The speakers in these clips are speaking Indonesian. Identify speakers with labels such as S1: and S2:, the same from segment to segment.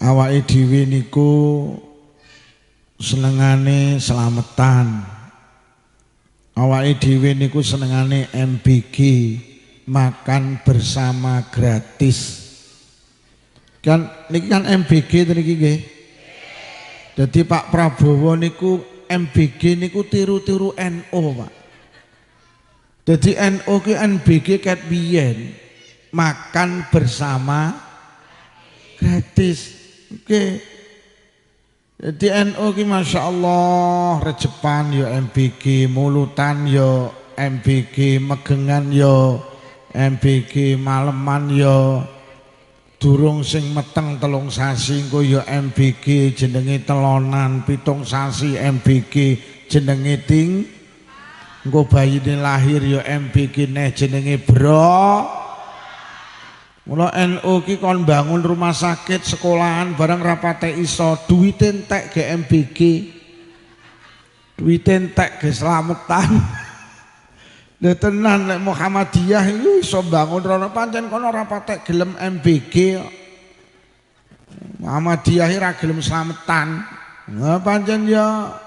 S1: awake dhewe niku senengane slametan. Awake dhewe niku senengane MBG, makan bersama gratis. Kan niki kan MBG to niki nggih. Dadi Pak Prabowo niku MBG niku tiru-tiru NU, Pak. Dadi NU ki MBG ket biyen makan bersama gratis. Oke. Jadi NU ki Masya Allah rejepan yo MBG, mulutan yo MBG, megengan yo MBG, maleman yo durung sing meteng 3 sasi engko yo MBG jenenge telonan 7 sasi MBG jenenge ting engko bayine lahir yo MBG neh jenenge bro. Mula NU ki kon bangun rumah sakit sekolahan bareng rapate iso duwite entek ge MBG, duwite entek ge slametan. Lha tenan nek Muhammadiyah iku iso bangun rono pancen kono rapate gelem MBG. Muhammadiyah ra gelem slametan. Nah pancen ya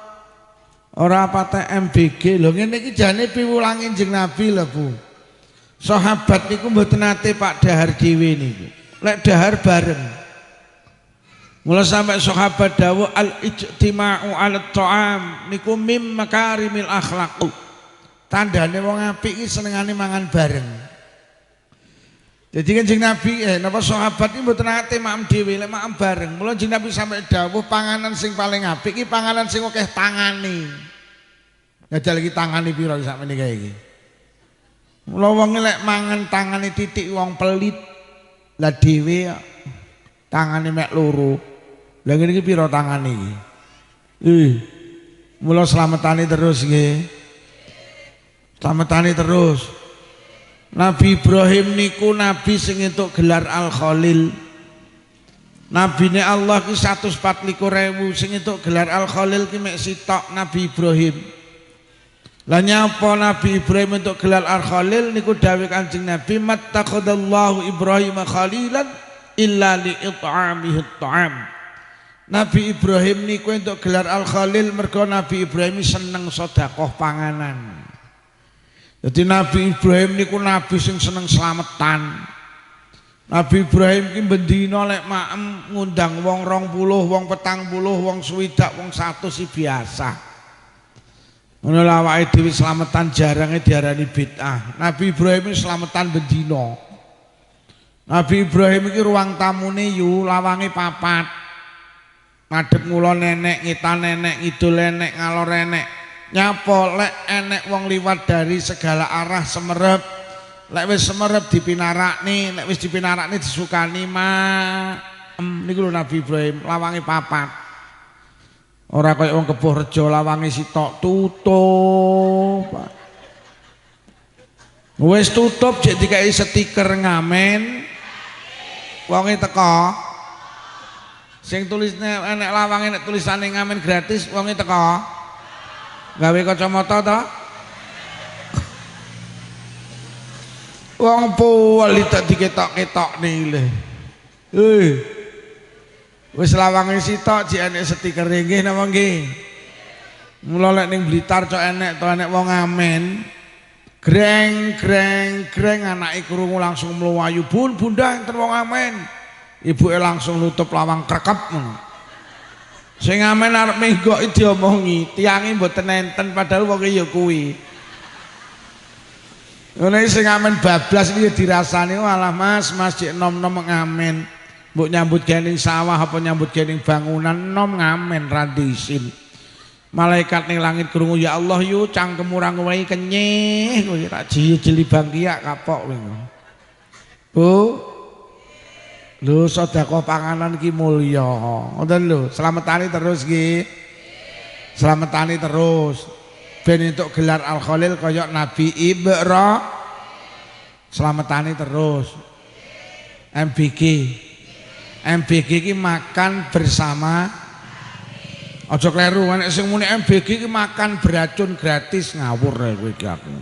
S1: ora pate MBG. Lho ngene iki jane piwulange Kanjeng Nabi lho, Bu. Sahabat niku mboten nate Pak dahar dhewe niku. Lek dahar bareng. Mula sampai sahabat dawuh al-ijtima'u 'ala ta'am niku mim makarimil akhlaq. Tandane wong apik iki senengane mangan bareng. Jadi Kanjeng Nabi napa sahabat iki mboten nate maem dhewe lek maem bareng. Mula Kanjeng Nabi sampai dawuh panganan sing paling apik iki panganan sing akeh tangane. Njajal iki tangane pira sakmene kae iki. Mula wong lek mangan tangane titik wong pelit. Lah dhewe tangane mek loro. Lah ngene iki pira tangane iki? Mula slametane terus nggih. Slametane terus. Nabi Ibrahim niku nabi sing entuk gelar Al-Khalil. Nabine Allah ki 124.000 sing entuk gelar Al-Khalil ki mek sitok Nabi Ibrahim. Lah nyapa Nabi Ibrahim untuk gelar Al-Khalil niku dawuh Kanjeng Nabi mattakhadallahu Ibrahim khalilan illa li'it'amihi at'am. Nabi Ibrahim niku untuk gelar Al-Khalil mergo Nabi Ibrahim seneng sedekah panganan. Jadi Nabi Ibrahim niku nabi sing seneng slametan. Nabi Ibrahim ki bendina lek maem ngundang wong 20, wong 40, wong 60, wong 100 si biasa. Ngono lha awake dhewe slametan jarange diarani bid'ah. Nabi Ibrahim slametan bendina. Nabi Ibrahim iki ruang tamune yu lawange 4. Madhep ngula nenek, ngitan nenek, ngidul nenek, ngalor nenek. Nyapa lek enek wong liwat dari segala arah semerep. Lek wis semerep dipinarakni, nek wis dipinarakni disukani niku lho Nabi Ibrahim lawange 4. Ora kaya wong Keboh Rejo lawange sitok tutup. Wis tutup jek dikai stiker ngamen. Wonge teko. Sing tulisne enek lawange nek tulisane ngamen gratis wonge teko. Gawe kacamata to. Wong puwel tak diketok-ketokne lho. Wis lawange sitok jek enek stiker nggih napa nggih. Mula lek ning Blitar cok enek to enek wong ngamen. Greng greng greng anake krungu langsung mluwayu, "Bun, Bunda enten wong ngamen." Ibuke langsung nutup lawang krekep ngono. Sing ngamen arep menggoki diomongi, tiange mboten enten padahal wong ya kuwi. Ngono iki sing ngamen bablas iki dirasani, "Walah Mas, Mas jek nom-nom ngamen." Mbok nyambut gening sawah apa nyambut gening bangunan nom ngamen randisin. Malaikat ning langit krungu, "Ya Allah yu cangkem ora ngowahi kenyih kowe tak jili bangkiak kapok kowe." Bu. Lho sedekah panganan ki mulya. Ngoten lho, slametani terus nggih. Slametani terus. Ben entuk gelar Al-Khalil kaya Nabi Ibrahim. Slametani terus. MBG. MBG ki makan bersama. Aja kleru nek sing muni MBG ki makan beracun gratis ngawur kowe iki aku.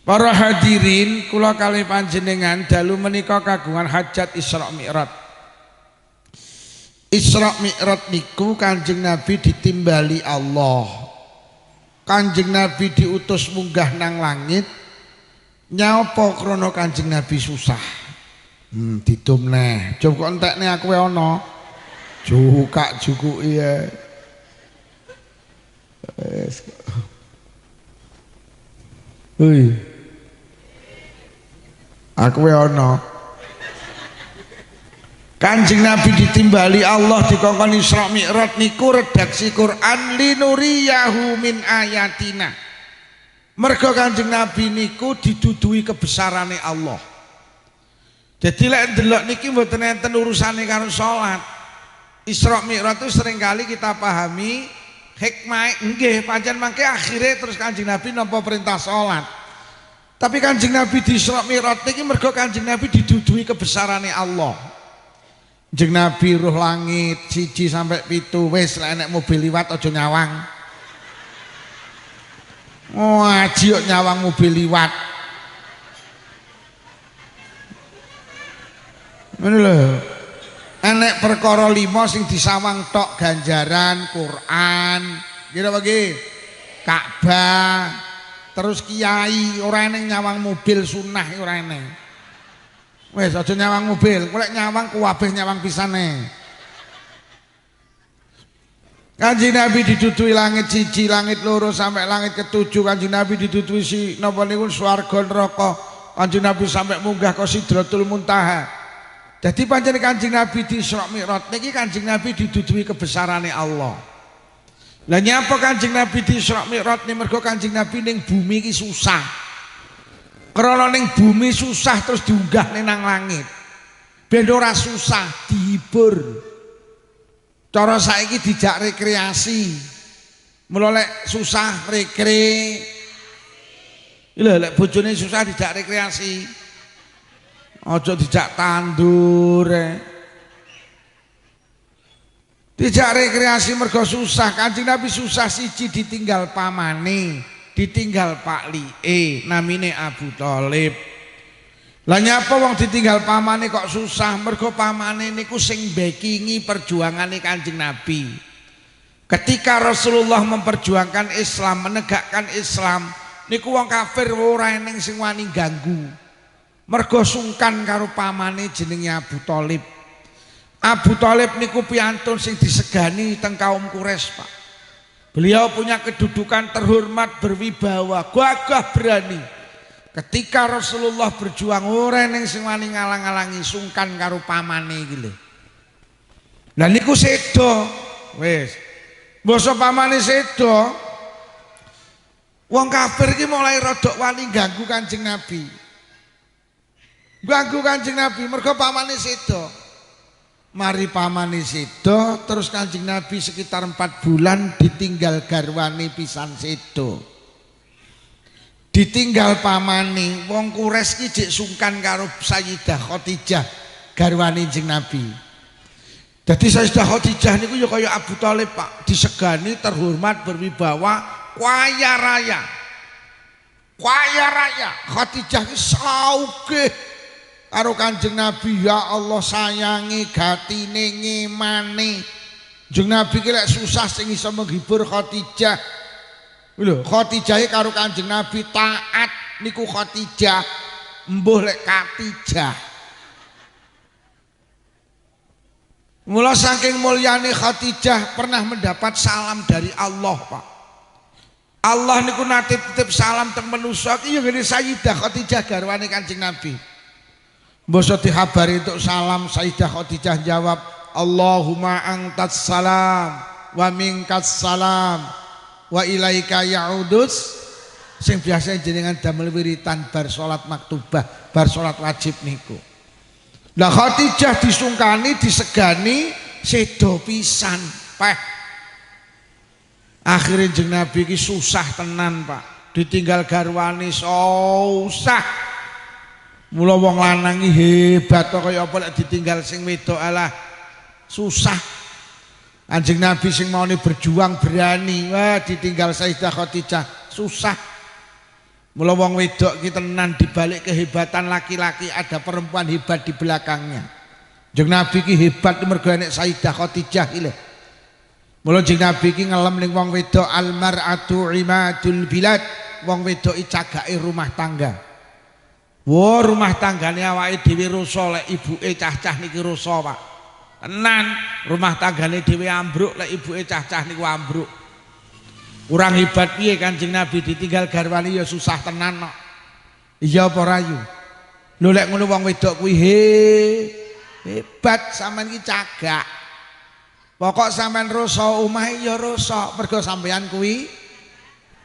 S1: Para hadirin kula kalih panjenengan dalu menika kagungan hajat Isra Mi'raj. Isra Mi'raj niku Kanjeng Nabi ditimbali Allah. Kanjeng Nabi diutus munggah nang langit. Nyapa krana Kanjeng Nabi susah. Didum neh. Coba kok entekne aku wae ana. Jukak jukuki ya. Hei. Aku wae ana. Kanjeng Nabi ditimbali Allah dikongkon Isra Mi'raj niku redaksi Quran linuriyahu min ayatina. Mergo Kanjeng Nabi niku didudui kebesarane Allah. Jadi lek ndelok niki mboten enten urusane karo salat. Isra Mi'raj itu seringkali kita pahami hikmah nggih pancen mangke akhire terus Kanjeng Nabi nampa perintah salat. Tapi Kanjeng Nabi di Isra Mi'raj niki mergo Kanjeng Nabi didudui kebesarane Allah. Kanjeng Nabi ruh langit 1 sampai 7 wis lek nek mobil liwat aja nyawang. Aji kok nyawang mobil liwat. Ngono lho. Enek perkara 5 sing disawang tok ganjaran Quran, kira bagi Ka'bah, terus kiai ora eneng nyawang mobil sunah ora eneng. Wes aja nyawang mobil, golek nyawang kuwabeh nyawang pisane. Kanjeng Nabi didudui langit 1, langit 2 sampai langit ke-7. Kanjeng Nabi didudui si napa niku swarga neraka. Kanjeng Nabi sampai munggah ke Sidratul Muntaha. Jadi pancen Kanjeng Nabi di Isra Mi'raj niki Kanjeng Nabi didudui kebesarane Allah. Lah nyapa Kanjeng Nabi di Isra Mi'raj niki mergo Kanjeng Nabi ning bumi iki susah. Krana ning bumi susah terus diunggah nang langit. Ben ora susah dihibur. Cara saiki dijak rekreasi. Mula lek susah rekre. Lha lek bojone susah dijak rekreasi. Aja dijak tandur. Dijak rekreasi mergo susah. Kanjeng Nabi susah 1 ditinggal pamane, ditinggal Pak Lie, namine Abu Thalib. Lah nyapa wong ditinggal pamane kok susah? Mergo pamane niku sing backingi perjuangane Kanjeng Nabi. Ketika Rasulullah memperjuangkan Islam, menegakkan Islam, niku wong kafir ora eneng sing wani ganggu. Mergo sungkan karo pamane jenenge Abu Thalib. Abu Thalib niku piantun sing disegani teng kaum Quraisy, Pak. Beliau punya kedudukan terhormat, berwibawa, gagah berani. Ketika Rasulullah berjuang ora ning sing wani ngalang-alangi, sungkan karo pamane iki lho. Lah niku sedo, wis. Mbasa pamane sedo, wong kafir iki mulai rodok wani ganggu Kanjeng Nabi. Ganggu Kanjeng Nabi mergo pamane sedo. Mari pamane sedo, terus Kanjeng Nabi sekitar 4 bulan ditinggal garwane pisan sedo. Ditinggal pamane, wong Quraisy ki jek sungkan karo Sayyidah Khadijah garwane Kanjeng Nabi. Dadi Sayyidah Khadijah niku ya kaya Abu Thalib, Pak, disegani, terhormat, berwibawa, kaya raya. Kaya raya. Khadijah ki saugih karo Kanjeng Nabi, ya Allah sayangi gatine ngemane. Kanjeng Nabi ki lek susah sing iso menghibur Khadijah. Lho, Khadijah karo Kanjeng Nabi taat niku Khadijah, mbuh lek Katijah. Mula saking mulyane Khadijah pernah mendapat salam dari Allah, Pak. Allah niku nate titip salam teng manusa iki ya ngene Sayyidah Khadijah garwane Kanjeng Nabi. Mbasa dihabari untuk salam, Sayyidah Khadijah jawab, Allahumma antas salam wa minkas salam wa ilaika ya'udus. Sing biasa jenengan damel wiritan bar salat maktubah, bar salat wajib niku. Lah Khadijah disungkani, disegani, sedo pisan, Pak. Akhirnya Kanjeng Nabi iki susah tenan, Pak. Ditinggal garwane susah. Mula wong lanang iki hebat kaya apa lek ditinggal sing wedok alah susah. Kanjeng Nabi sing maune berjuang berani, wah ditinggal Sayyidah Khadijah susah. Mula wong wedok ki tenan dibalik kehebatan laki-laki ada perempuan hebat di belakangnya. Jeung Nabi ki hebat mergo enek Sayyidah Khadijah iki lho. Mula jeung Nabi ki ngelem ning wong wedok almar'atu imadul bilad, wong wedok iki cagake rumah tangga. Wo rumah tanggane awake dhewe rusa lek ibuke cah-cah niki rusa, Pak. Tenan, rumah tanggane dhewe ambruk lek ibuke cah-cah niku ambruk. Kurang hebat piye Kanjeng Nabi ditinggal garwane ya susah tenan kok. Iya apa rayu? Lho lek ngono wong wedok kuwi hebat sampean iki cagak. Pokok sampean rusa omahe ya rusa mergo sampean kuwi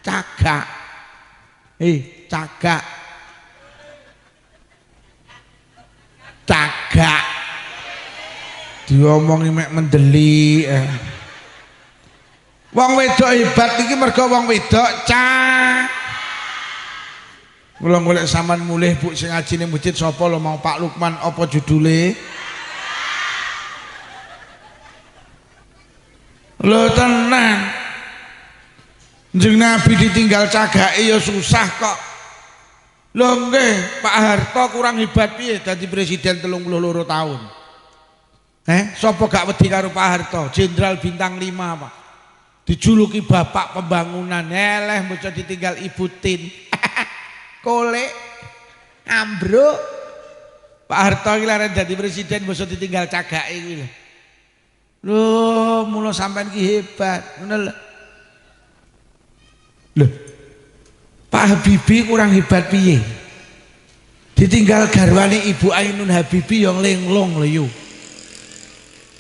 S1: cagak. Cagak. Cagak. Diomongi mek mendeli. Wong wedok hebat iki mergo wong wedok Kula golek sampean mulih Bu sing ngaji ning masjid sapa lho mau Pak Lukman apa judule? Lho tenan. Jeneng Nabi ditinggal cagake ya susah kok. Lho nggih, Pak Harto kurang hebat piye dadi presiden 32 tahun. Sapa gak wedi karo Pak Harto? Jenderal bintang 5, Pak. Dijuluki bapak pembangunan. Eleh bocah ditinggal Ibu Tin. Kolek ambruk. Pak Harto iki lare dadi presiden bocah ditinggal cagake iki lho. Lho, mula sampean ki hebat. Ngono lho. Lho. Pak Habibie kurang hebat piye? Ditinggal garwane Ibu Ainun Habibie yang lenglong lho yo.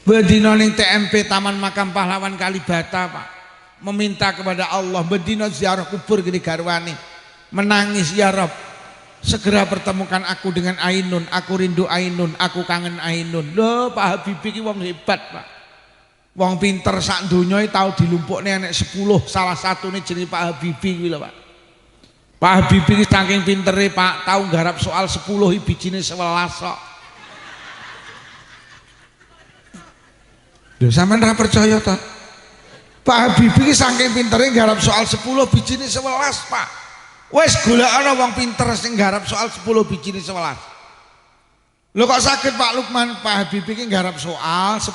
S1: Bendina ning TMP Taman Makam Pahlawan Kalibata, Pak. Meminta kepada Allah bendina ziarah kubur gini garwane. Menangis ya Rabb. Segera pertemukan aku dengan Ainun, aku rindu Ainun, aku kangen Ainun. Lho, Pak Habibie ki wong hebat, Pak. Wong pinter sak donya tau dilumpukne anek 10, salah satune jenenge Pak Habibie kuwi lho, Pak. Pak Habibie ki saking pintere, Pak, tau nggarap soal 10 bijine 11 kok. Lho sampean ra percaya ta? Pak Habibie ki saking pintere nggarap soal 10 bijine 11, Pak. Wes golekana wong pinter sing nggarap soal 10 bijine 11. Lho kok saged Pak Lukman, Pak Habibie ki nggarap soal 10.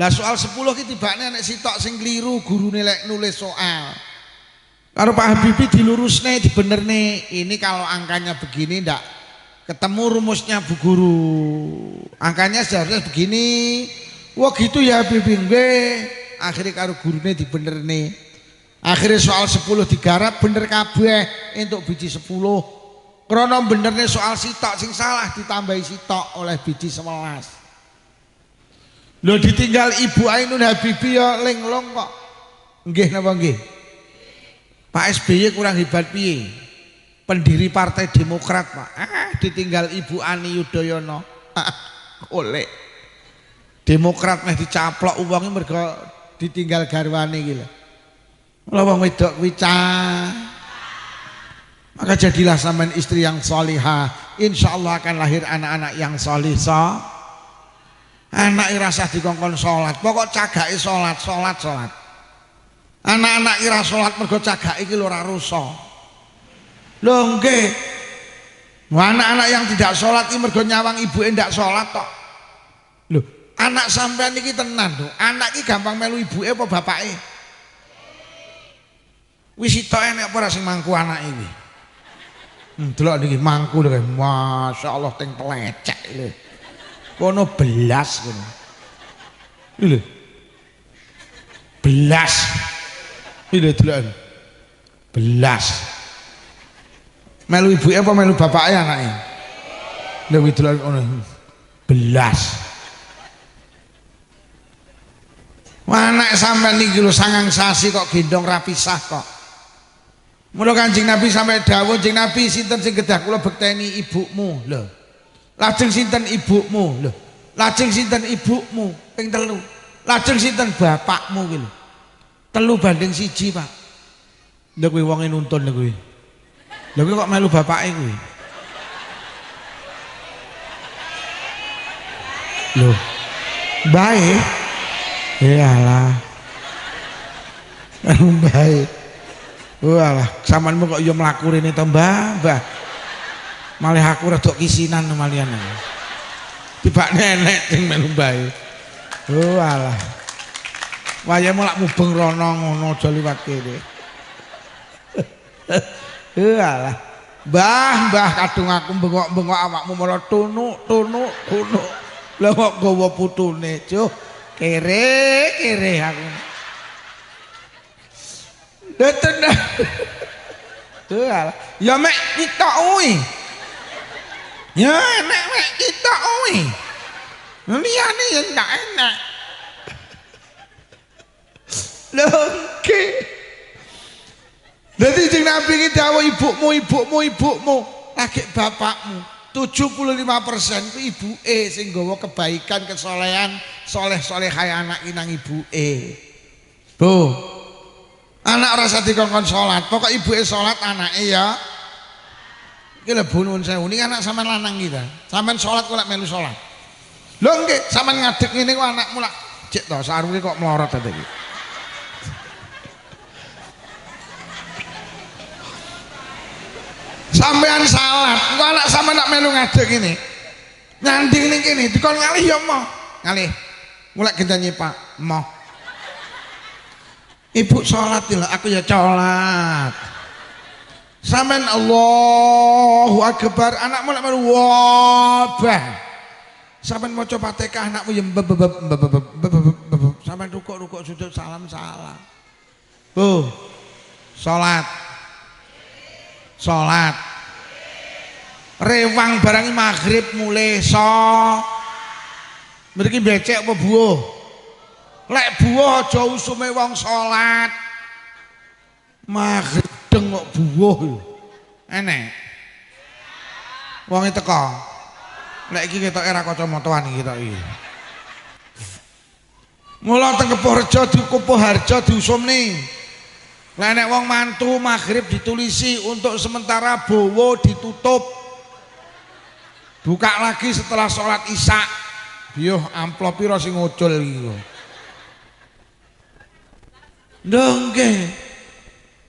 S1: Lah soal 10 ki tibane nek sitok sing kliru gurune lek nulis soal. Karo Pak Habibie dilurusne, dibenerne. Ini kalau angkanya begini ndak ketemu rumusnya Bu Guru. Angkanya seharusnya begini. Wah gitu ya Habibie nggih. Akhirnya karo gurune dibenerne. Akhirnya soal 10 digarap bener kabeh entuk biji 10. Krana benerne soal sitok sing salah ditambahi sitok oleh biji 11. Lho ditinggal Ibu Ainun Habibie ya lenglong kok. Nggih napa nggih? Pak SBY kurang hebat piye? Pendiri Partai Demokrat, Pak. Ditinggal Ibu Ani Yudhoyono. Oleh. Demokrat meh dicaplok uwange mergo ditinggal garwane iki lho. Lha wong wedok kuwi maka jadilah sampean istri yang salihah. Insyaallah akan lahir anak-anak yang salih. Anak irasah dikongkon sholat, pokok cagake sholat. Anak-anak ira sholat mergo cagake iki lho ora rusa. Lho nggih. Anak-anak yang tidak sholat iki mergo nyawang ibuke ndak sholat kok. Lho, anak sampean iki tenan lho. Anak iki gampang melu ibuke apa bapake? Wis sitok enek apa ora sing mangku anake iki? Delok niki mangku lho, masyaallah teng telecek lho. Kono belas kono. Lho. Belas. Lho delok. Belas. Melu ibuke apa melu bapake anake? Lho delok ngono. Belas. Anak sampean niki lho sangang sasi kok gendong ra pisah kok. Mula Kanjeng Nabi sampai dawuh, Kanjeng Nabi sinten sing kedah kula bekteni ibumu lho. Lajeng sinten ibumu lho. Lajeng sinten ibumu ping 3. Lajeng sinten bapakmu ki lho. 3:1, Pak. Lha kuwi wonge nuntun lho kuwi. Lha kuwi kok melu bapake kuwi. Lho. Bae. Iyalah. Bae. Walah, sampeanmu kok ya mlaku rene to, Mbah? Malih aku rada kisinan malian. Tiba nenek sing melu bae. Oh alah. Waya mulak mubeng rono ngono aja liwat kene. Alah. Mbah kadung aku bengok-bengok awakmu malah tunuk. Lah kok gawa putune, Cuk. Kere aku. Tenan. Alah. Ya mek kita uwi. Ya nek kita uwi. Liyane ya ndak enak. Lengke. Dadi sing Nabi iki dawuh ibumu, lagi bapakmu. 75% ku ibuke sing nggawa kebaikan, kesolehan, soleh-solehai anak nang ibuke. Bu. Anak ora usah dikongkon salat, pokok ibuke salat anake ya. Iki lho bunun sewu niki anak sampean lanang iki ta. Sampean salat kok lek melu salat. Lho nggih, sampean ngadeg ngene kok anakmu lak cek to sarunge kok melorot ta iki. Sampean salat, engko anak sampean nak melu ngadeg ngene. Nyanding ning kene dikon ngalih ya moh. Ngalih. Mulai gendane Pak, moh. Ibu salat lho, aku ya salat. Sampean Allahu Akbar, anakmu lek melu wabah. Sampean maca Fatihah anakmu ya sampean rukuk sujud salam. Bu. Salat. Rewang barang maghrib mulai mriki becek apa buah? Lek buah aja usume wong salat. Maghrib deng kok buah lho. Enek. Wong teko. Lek iki ketoke ra kacamataan iki tok iki. Mula teng Kepoharjo Kupoharjo diusumne. Lah nek wong mantu maghrib ditulisi untuk sementara bowo ditutup. Buka lagi setelah sholat isya. Biyo amplop piro sing ngocol iki lho. Nggih.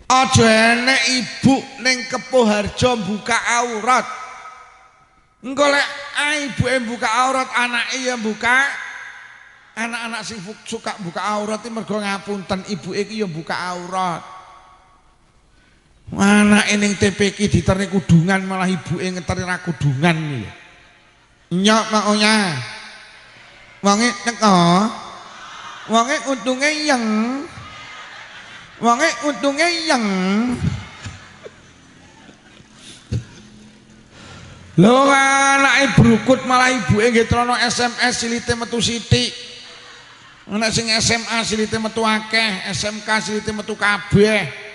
S1: Aja enek ibu ning Kepoharjo buka aurat. Engko lek ibuke buka aurat, anake ya buka. Anak-anak sing suka buka aurat iki mergo ngapunten ibuke iki ya buka aurat. Anake ning TPK diterni kudungan malah ibuke ngeteri ra kudungan iki. Nyok makonya. Wonge teko. Wonge untunge yeng. Lho anake brukut malah ibuke nggih trono SMS silite metu sithik. Ana sing SMA silite metu akeh, SMK silite metu kabeh.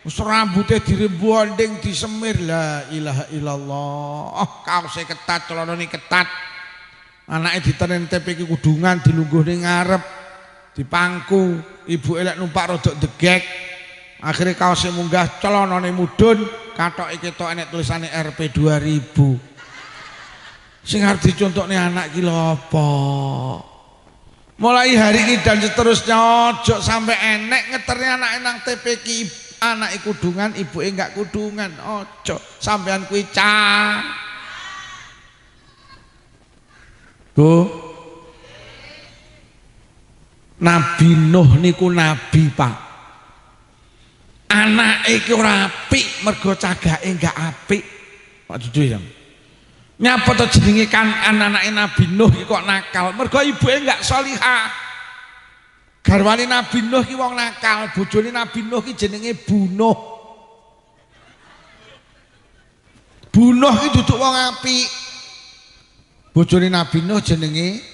S1: Wis rambute dirembonding disemir la ilaha illallah. Oh, kaose ketat, celanane ketat. Anake diterén TPK kudungan dilungguh ning ngarep. Dipangku, ibuke lek numpak rodok degek. Akhire kaose munggah, celanane mudhun, kathoke ketok enek tulisane RP 2000. Sing arep dicontokne anak ki lho apa? Mulai hari ini dan seterusnya ojo sampai enek ngeteri anak nang TPK anak kudungan, ibu enggak kudungan, ojo sampean kuwi cah. Bu, Nabi Nuh niku nabi Pak. Anake iki ora apik mergo cagake enggak apik. Pak Dudu ya. Nyapa to jenenge kan anak-anake Nabi Nuh iki kok nakal mergo ibuke enggak salihah. Garwane Nabi Nuh ki wong nakal, bojone Nabi Nuh ki jenenge Bunuh. Bunuh ki duduk wong apik. Bojone Nabi Nuh jenenge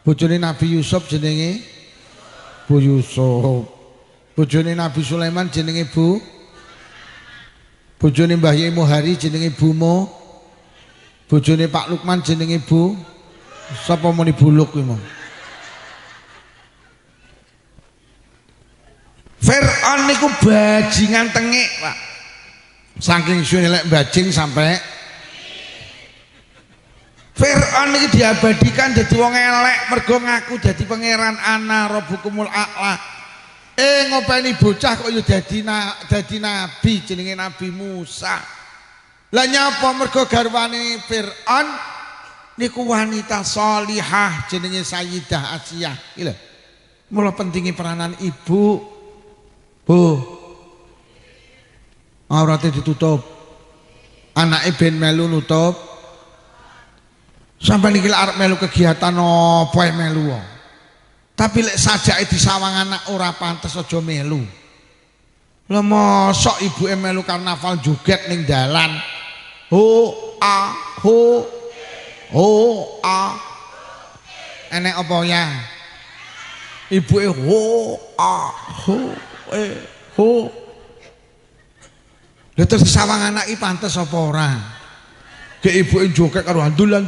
S1: bojone Nabi Yusuf jenenge Bu Yusuf. Bojone Nabi Sulaiman jenenge bojone Mbah Yai Mohari jenenge Bumo. Bojone Pak Lukman jenenge Bu. Sapa muni buluk kuwi mau? Fir'aun niku bajingan tengik, Pak. Saking suwe lek bajing sampai Fir'aun iki diabadikan dadi wong elek mergo ngaku dadi pangeran ana rabbukumul a'la. Ngopeni bocah kok ya dadi nabi jenenge Nabi Musa. Lah nyapa mergo garwane Fir'aun niku wanita sholihah jenenge Sayyidah Asiyah. Iki lho. Mula pentingi peranan ibu. Bu. Aurate ditutup. Anake ben melu nutup. Sampai niki arep melu kegiatan apa ae melu. Tapi lek sajake disawang anak ora pantes aja melu. Lah mosok ibuke melu karnaval joget ning dalan. Ho a ho a. Enek apa ya? Ibuke ho a ho. Lah terus disawang anak iki pantes apa ora? Ke ibuke joget karo andulan.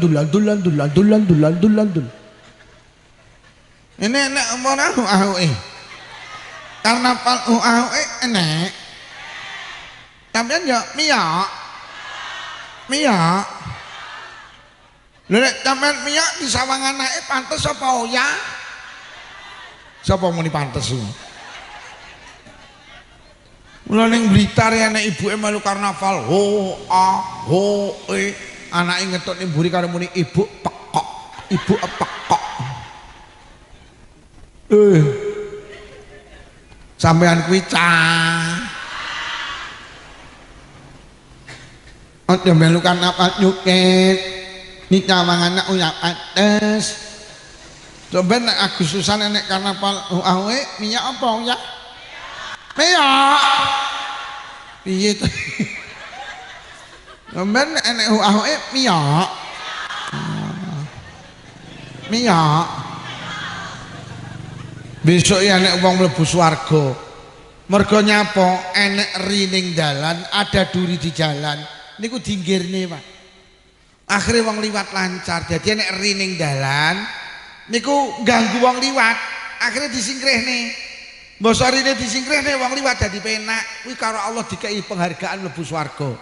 S1: Ini enek ora ahuke. Karnaval ahuke enek. Sampeyan yo miyak. Lha nek sampeyan miyak disawang anake pantes apa ya? Sapa muni pantes ku? Mula ning Blitar enek ibuke melu karnaval ho anake ngetuk ning mburi karo muni ibu pekok. Sampean kuwi cah. Ojo melu karnaval nyuket. Nik nyawang anak uya pantes. Coba nek Agustusan enek karnaval awe minyak apa ya? Minyak. Piye to? Coba nek enek awe minyak. Besok ya enek wong mlebu swarga. Mergo nyapa enek rining dalan, ada duri di jalan. Niku dinggirne, Pak. Akhire wong liwat lancar. Jadi enek rining dalan niku ganggu wong liwat. Akhire disingkrihne. Mbok rine disingkrihne wong liwat dadi penak. Kuwi karo Allah dikei penghargaan mlebu swarga.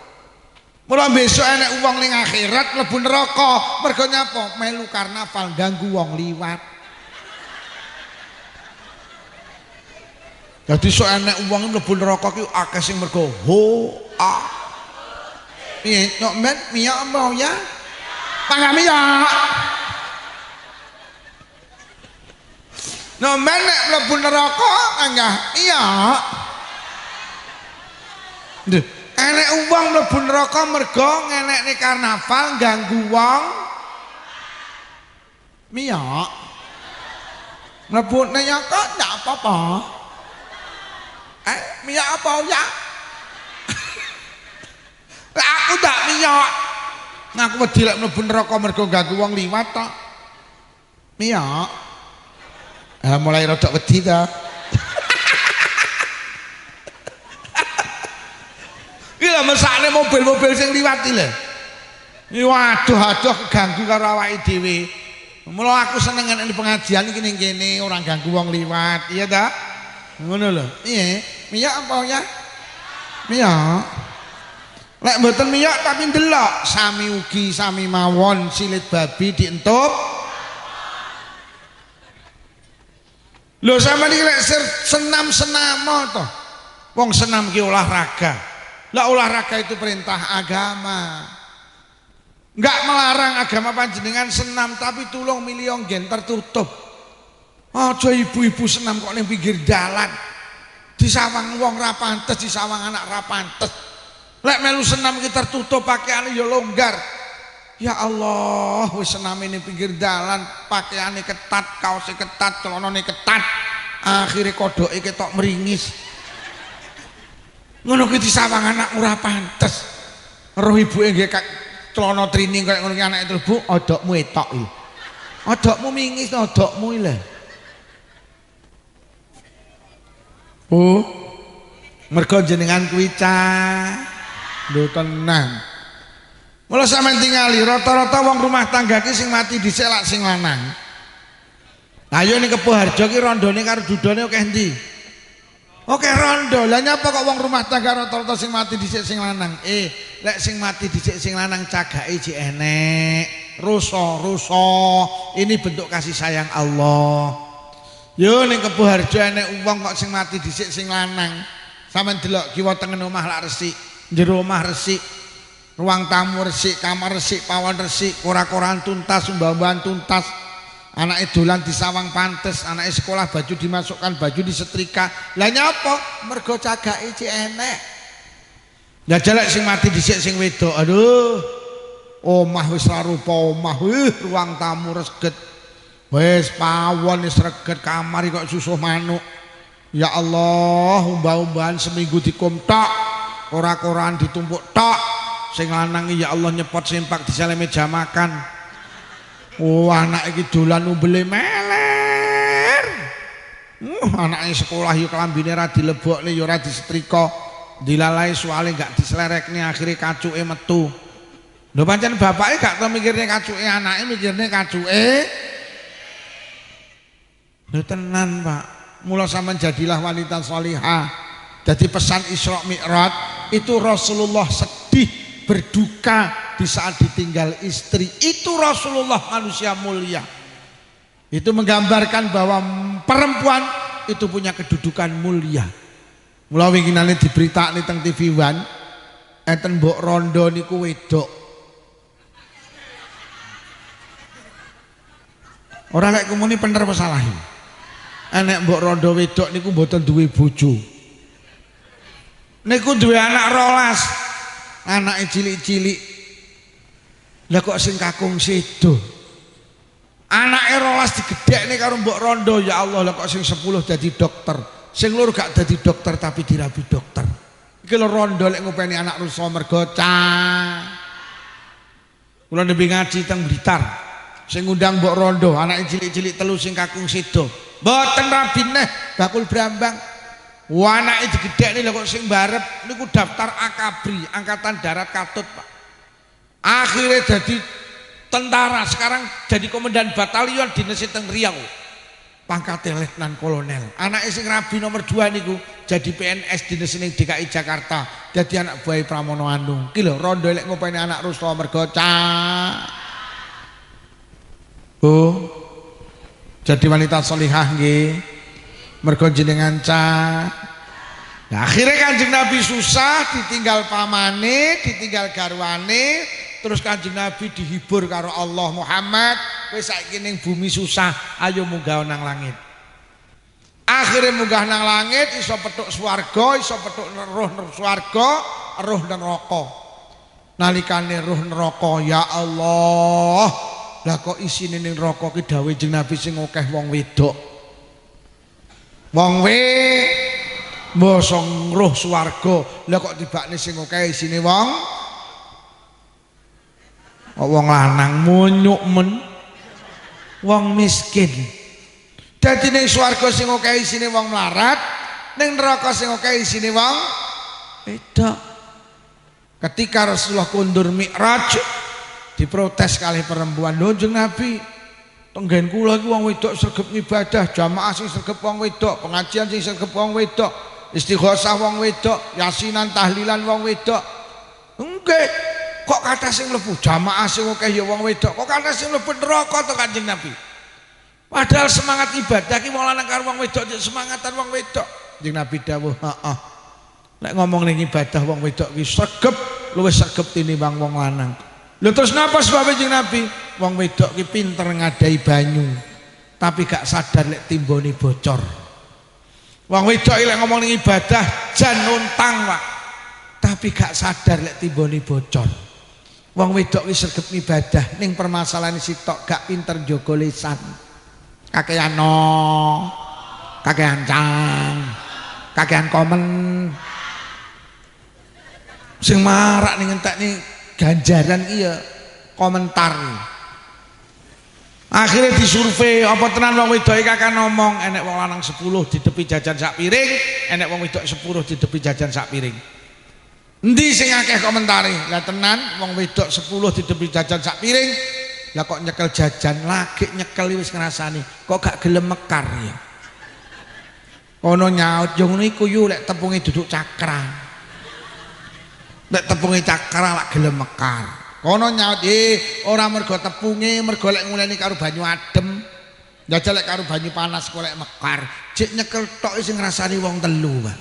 S1: Mula besok enek wong ning akhirat mlebu neraka. Mergo nyapa? Melu karnaval ganggu wong liwat. Jadi so enek uang mlebu neraka ki akeh sing mergo ho a. Piye nyok men miyak mau ya? Pangan miyak. No men nek mlebu neraka enggak miyak. Duh, enek uang mlebu neraka mergo ngenekne karnaval ganggu wong miyak. Mlebu neraka ndak apa-apa. Minyak apa ya? Aku tak minyak. Ngaku wedi lek mlebu neraka mergo ganggu wong liwat tok. Minyak. Mulai rada wedi ta. Iki lho mesakne mobil-mobil sing liwat iki lho. Waduh keganggu karo awake dhewe. Mula aku seneng nek pengajian iki ning kene ora ganggu wong liwat, iya ta? Ngono lho. Iya, minyak apa ya? Minyak. Lek mboten minyak tapi ndelok sami ugi sami mawon silit babi dientup. Lho sampeyan iki lek senam-senam to. Wong senam ki olahraga. Lah olahraga itu perintah agama. Enggak melarang agama panjenengan senam tapi tulung milih gen tertutup. Aja ibu-ibu senam kok ning pinggir dalan. Disawang wong ra pantes, disawang anak ra pantes. Lek melu senam ki tertutup pakaiane ya longgar. Ya Allah, wis sename ning pinggir dalan, pakaiane ketat, kaose ketat, celanane ketat. Akhire kodoke ketok meringis. Ngono ki disawang anak ora pantes. Roh ibuke nggih celana trining kaya ngono ki anake terbu, odokmu etok iki. Odokmu mingis, odokmu iki lho. Oh, mergo jenengan kuwi cah lho tenan. Mula sampeyan tingali rata-rata wong rumah tangga ki sing mati dhisik lak sing lanang. Ayo ning Kepuh Harjo ki rondone karo dudone akeh endi? Oke rondo. Lah nyapa kok wong rumah tangga rata-rata sing mati dhisik sing lanang? Lek sing mati dhisik sing lanang cagake jek enek. Rusa. Ini bentuk kasih sayang Allah. Yo ning Kepuh Harjo enek wong kok sing mati dhisik sing lanang. Sampeyan delok kiwa tengen omah lak resik, jero omah resik. ruang tamu resik, kamar resik, pawon resik, kora-koran tuntas, mbah-mbahan tuntas. Anake dolan disawang pantes, anake sekolah baju dimasukkan, baju disetrika. Lah nyapa? Mergo cagake cek enek. Lah jelek sing mati dhisik sing wedok. Aduh. Omah wis ra rupa omah, ruang tamu resget. Wis pawon wis reget, kamar kok susuh manuk. Ya Allah, umbah-umbahan seminggu dikumtok, kora-koran ditumpuk tok. Sing lanang ya Allah nyepot sempak disale meja makan. Oh, anak iki dolan umbele meler. Anake sekolah yo klambine ra dilebokne yo ora disetrika. Dilalai soalé gak dislerekne akhire kacuke metu. Lho pancen bapake gak tau mikirne kacuke anake, mikirne kacuke. Lho tenan, Pak. Mula sampean jadilah wanita salihah. Jadi pesan Isra Mi'raj itu Rasulullah sedih, berduka di saat ditinggal istri. Itu Rasulullah manusia mulia. Itu menggambarkan bahwa perempuan itu punya kedudukan mulia. Mula winginane diberitakne teng TV One, enten mbok rondo niku wedok. Ora lek kumuni bener apa salah iki? Enek mbok rondo wedok niku mboten duwe bojo. Niku duwe anak 12. Anake cilik-cilik. Lah kok sing kakung sedo. Anake 12 digedhekne karo mbok rondo, ya Allah, lah kok sing 10 dadi dokter. Sing loro gak dadi dokter tapi dirabi dokter. Iki lho rondo lek ngopeni anak rusa mergo cah. Kula nembe ngaji teng Blitar. Sing ngundang mbok rondo, anake cilik-cilik 3 sing kakung sedo. Mboten rabi neh bakul brambang. Anake digedhekne lho kok sing barep niku daftar Akabri, angkatan darat Katut, Pak. Akhirnya jadi tentara, sekarang jadi komandan batalion dinas teng Riau. Pangkatnya letnan kolonel. Anake sing rabi nomor 2 niku jadi PNS dinas ning DKI Jakarta. Jadi anak buah Pramono Anung. Ki lho rondo lek ngopeni anak rusa mergo cah. Oh. Jadi wanita solihah nggih mergo jenengan cah. Nah, akhirnya Kanjeng Nabi susah, ditinggal pamane, ditinggal garwane, terus Kanjeng Nabi dihibur karo Allah. Muhammad, kowe saiki ning bumi susah, ayo munggah nang langit. Akhirnya munggah nang langit, iso petuk swarga, iso petuk roh swarga, roh neraka. Nalikane roh neraka, ya Allah, lah kok isine ning neraka ki dawuh Kanjeng Nabi sing akeh wong wedok. Wong bosong roh swarga, lah kok tibakne sing akeh isine wong lanang munyuk men, wong miskin. Dadi ning swarga sing akeh isine wong melarat, ning neraka sing akeh isine wong wedok. Ketika Rasulullah kundur Mi'raj, diprotes kali perempuan. Lho Kanjeng Nabi, tenggen kula iki wong wedok sregep ibadah, jamaah sing sregep wong wedok, pengajian sing sregep wong wedok, istighosah wong wedok, yasinan tahlilan wong wedok. Nggih, kok kata sing mlebu jamaah sing akeh ya wong wedok, kok kata sing mlebu neraka to Kanjeng Nabi. Padahal semangat ibadah ki wong lanang karo wong wedok semangatan wong wedok. Kanjeng Nabi dawuh, heeh. Nek ngomong ning ibadah wong wedok ki sregep, luwih sregep tinimbang wong lanang. Lha terus napa sebab Kanjeng Nabi? Wong wedok ki pinter ngadai banyu, tapi gak sadar lek timbone bocor. Wong wedok lek ngomong ning ibadah jan nuntang, Pak. Tapi gak sadar lek timbone bocor. Wong wedok ki sregep ibadah ning permasalahan sitok gak pinter njaga lisan. Kakean kakean cang, kakean komen. Sing marak ning entekne ganjaran iya komentar. Akhirnya disurvei apa tenan wong wedok iki kakak ngomong enek wong lanang 10 didepi jajan sak piring, enek wong wedok 10 didepi jajan sak piring. Endi sing akeh komentare? Lah tenan wong wedok 10 didepi jajan sak piring, lah kok nyekel jajan lagi nyekel wis ngrasani, kok gak gelem mekar ya. Ono nyaut yo ngono iku yo lek tepunge duduk cakra. Lek tepunge cakra lak gelem mekar. Kono nyaut ora mergo tepunge, mergo lek nguleni karo banyu adem. Njajal lek karo banyu panas kok lek mekar. Jek nyekel tok sing ngrasani wong telu, Pak.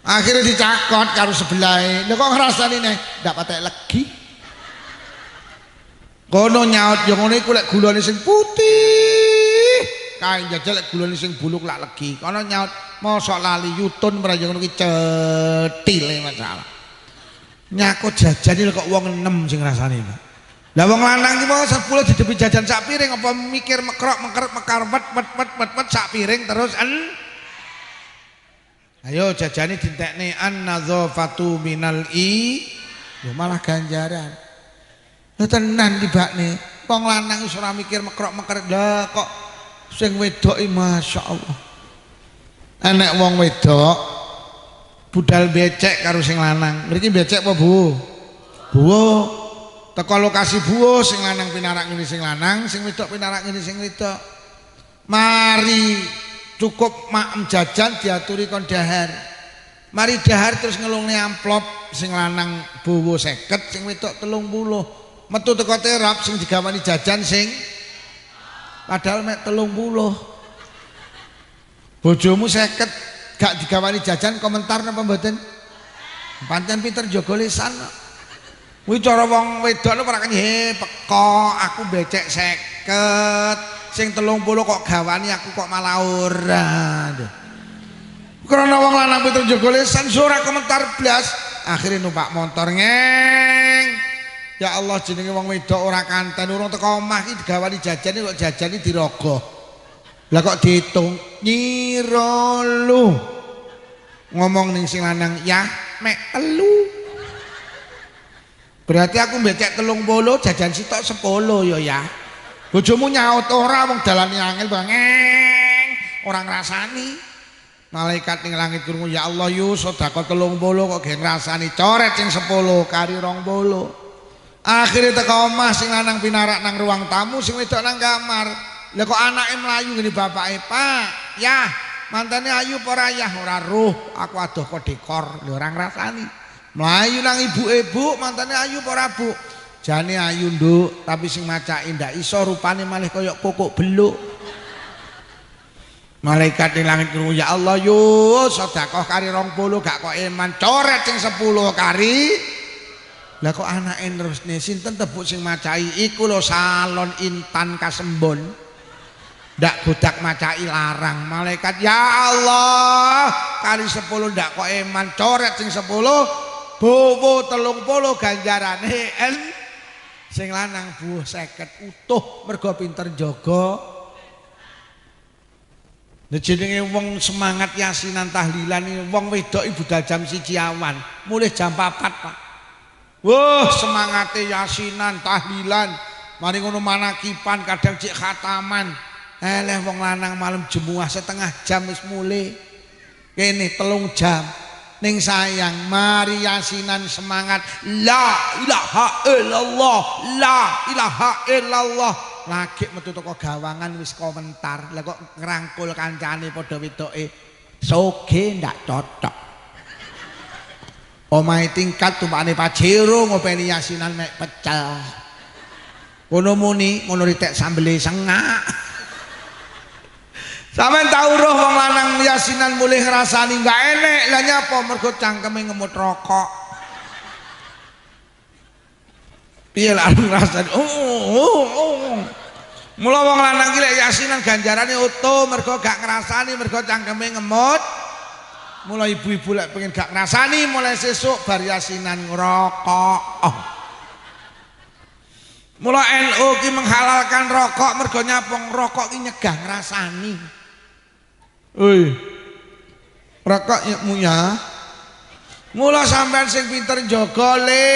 S1: Akhirnya dicakot karo sebelah. Lha kok ngrasani neh ndak patek legi. Kono nyaut yo ngono iku lek gulane sing putih. Kae njajal lek gulane sing buluk lak legi. Kono nyaut mosok lali yutun ora yo ngono ki cetile masalah. Nyakut jajan kok wong 6 sing rasane, Pak. Lah wong lanang ki mau 10 didepi jajan sak piring apa mikir mekrok mengkerep mekar wet sak piring terus ayo jajane dintekne an-nadzafatu minal lho malah ganjaran. Lha tenan tibakne wong lanang wis ora mikir mekrok-meker lah kok sing wedok masyaallah. Enek wong wedok budal becek karo sing lanang. Mriki becek apa Bu? Bu. Teko lokasi buo sing lanang pinarak ngene sing lanang, sing wedok pinarak ngene sing wedok. Mari cukup maem jajan diaturi kon dahar. Mari dahar terus ngelungne amplop sing lanang bowo 50, sing wedok 30. Metu teko terap sing digawani jajan sing padahal mek 30. Bojomu 50 gak digawani jajan komentar napa mboten? Pancen pinter jaga lisan. Kuwi cara wong wedok lho ora kene peko aku becek 50 sing 30 kok gawani aku kok malah ora. Karena wong lanang pinter jaga lisan ora komentar blas akhirnya numpak motor ngeng. Ya Allah jenenge wong wedok ora kanten urung teko omah iki digawani jajan kok jajane dirogoh. Lah kok diitung nyira lu. Ngomong ning sing lanang ya mek telu. Berarti aku becek 30 jajan sitok 10 yo ya. Bojomu nyaut ora wong dalane angel bangeng ora ngrasani. Malaikat ning langit krungu ya Allah yu sedekah 30 kok ge ngrasani coret sing 10 kari 20. Akhire teko omah sing lanang pinarak nang ruang tamu sing wedok nang kamar. Lah kok anake mlayu ngene bapake, "Pak, ya, mantane ayu apa ora ya?" "Ora roh, aku adoh kok dekor." Lho ora ngrasani. Melayu nang ibu-ibu mantane ayu apa ora Bu? Jane ayu nduk, tapi sing macake ndak iso rupane malih kaya kokok beluk. Malaikat ning langit krungu ya Allah yo sedekah kari 20 gak kok eman coret sing 10 kari. Lah kok anake terusne sinten tebuk sing macai iku lho salon Intan Kasembon. Ndak godak macai larang. Malaikat ya Allah kali 10 ndak kok eman coret sing 10 bowo 30 ganjarane sing lanang buah 50 utuh mergo pinter jaga. Nek jenenge wong semangat yasinan tahlilan iki wong wedok ibu budal jam 1 awan mulih jam 4 Pak. Wah semangate yasinan tahlilan mari ngono manakipan kadang cek khataman. Eleh wong lanang malam jemuah setengah jam wis mulih. Kene 3 jam. Ning sayang mari yasinan semangat la ilaha illallah la ilaha illallah lagi metu teko gawangan wis komentar lah kok ngrangkul kancane padha wedoke soge ndak cocok omahe tingkat tumpakane Pajero ngopeni yasinan mek pecel ngono muni ngono ritek sambele sengak. Sampeyan tau roh wong lanang yasinan mulih ngrasani enggak enek lah nyapa mergo cangkeme ngemut rokok. Piye lah ngrasani Mula wong lanang iki lek yasinan ganjarane utuh mergo gak ngrasani mergo cangkeme ngemut. Mula ibu-ibu lek pengen gak ngrasani mulai sesuk bar yasinan ngrokok. Mula NU ki menghalalkan rokok mergo nyapa ngrokok ki nyegah ngrasani. Oi. Rokok ya. Mula sampean sing pinter jaga le.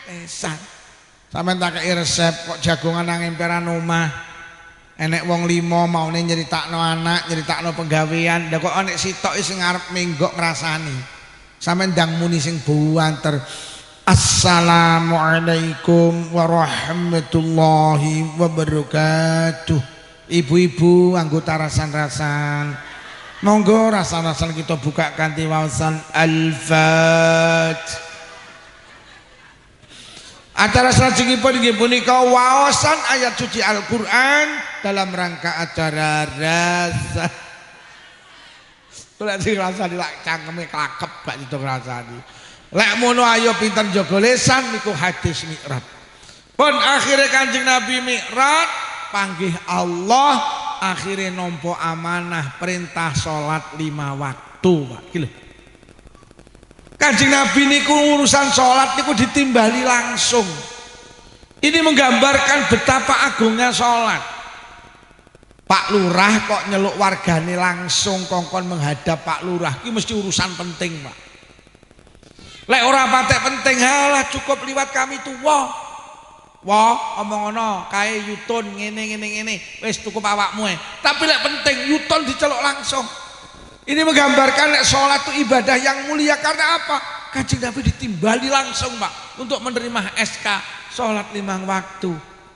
S1: Pesan. Sampeyan tak kei resep kok jagongan nang emperan omah. Enek wong 5 maune nyeritakno anak, nyeritakno penggawean. Lah kok enek sitok sing arep menggok ngrasani. Sampeyan ndang muni sing buanter. Assalamualaikum warahmatullahi wabarakatuh. Ibu-ibu anggota rasan-rasan monggo rasan-rasan kita buka kanthi waosan al-fat. Acara salajengipun inggih punika waosan ayat suci Al-Qur'an dalam rangka acara rasa Lek sing ngrasani lak cangkeme klakep gak itu ngrasani. Lek mono ayo pinter jaga lisan niku hadis Mi'raj. Pun akhirnya Kanjeng Nabi Mi'raj panggih Allah, akhirnya nampa amanah perintah salat 5 waktu, Pak. Gila. Kanjeng Nabi niku urusan salat niku ditimbali langsung. Ini menggambarkan betapa agungnya salat. Pak Lurah kok nyeluk wargane langsung kongkon menghadap Pak Lurah, ini mesti urusan penting, Pak. Lek ora patek penting, halah cukup liwat kami tuwa. Wah, omong-ono kae yutun ngene wis cukup awakmu. Tapi lek penting yutun diceluk langsung. Ini menggambarkan lek salat itu ibadah yang mulia karena apa? Kanjeng Nabi ditimbali langsung, Pak, untuk menerima SK salat 5 waktu.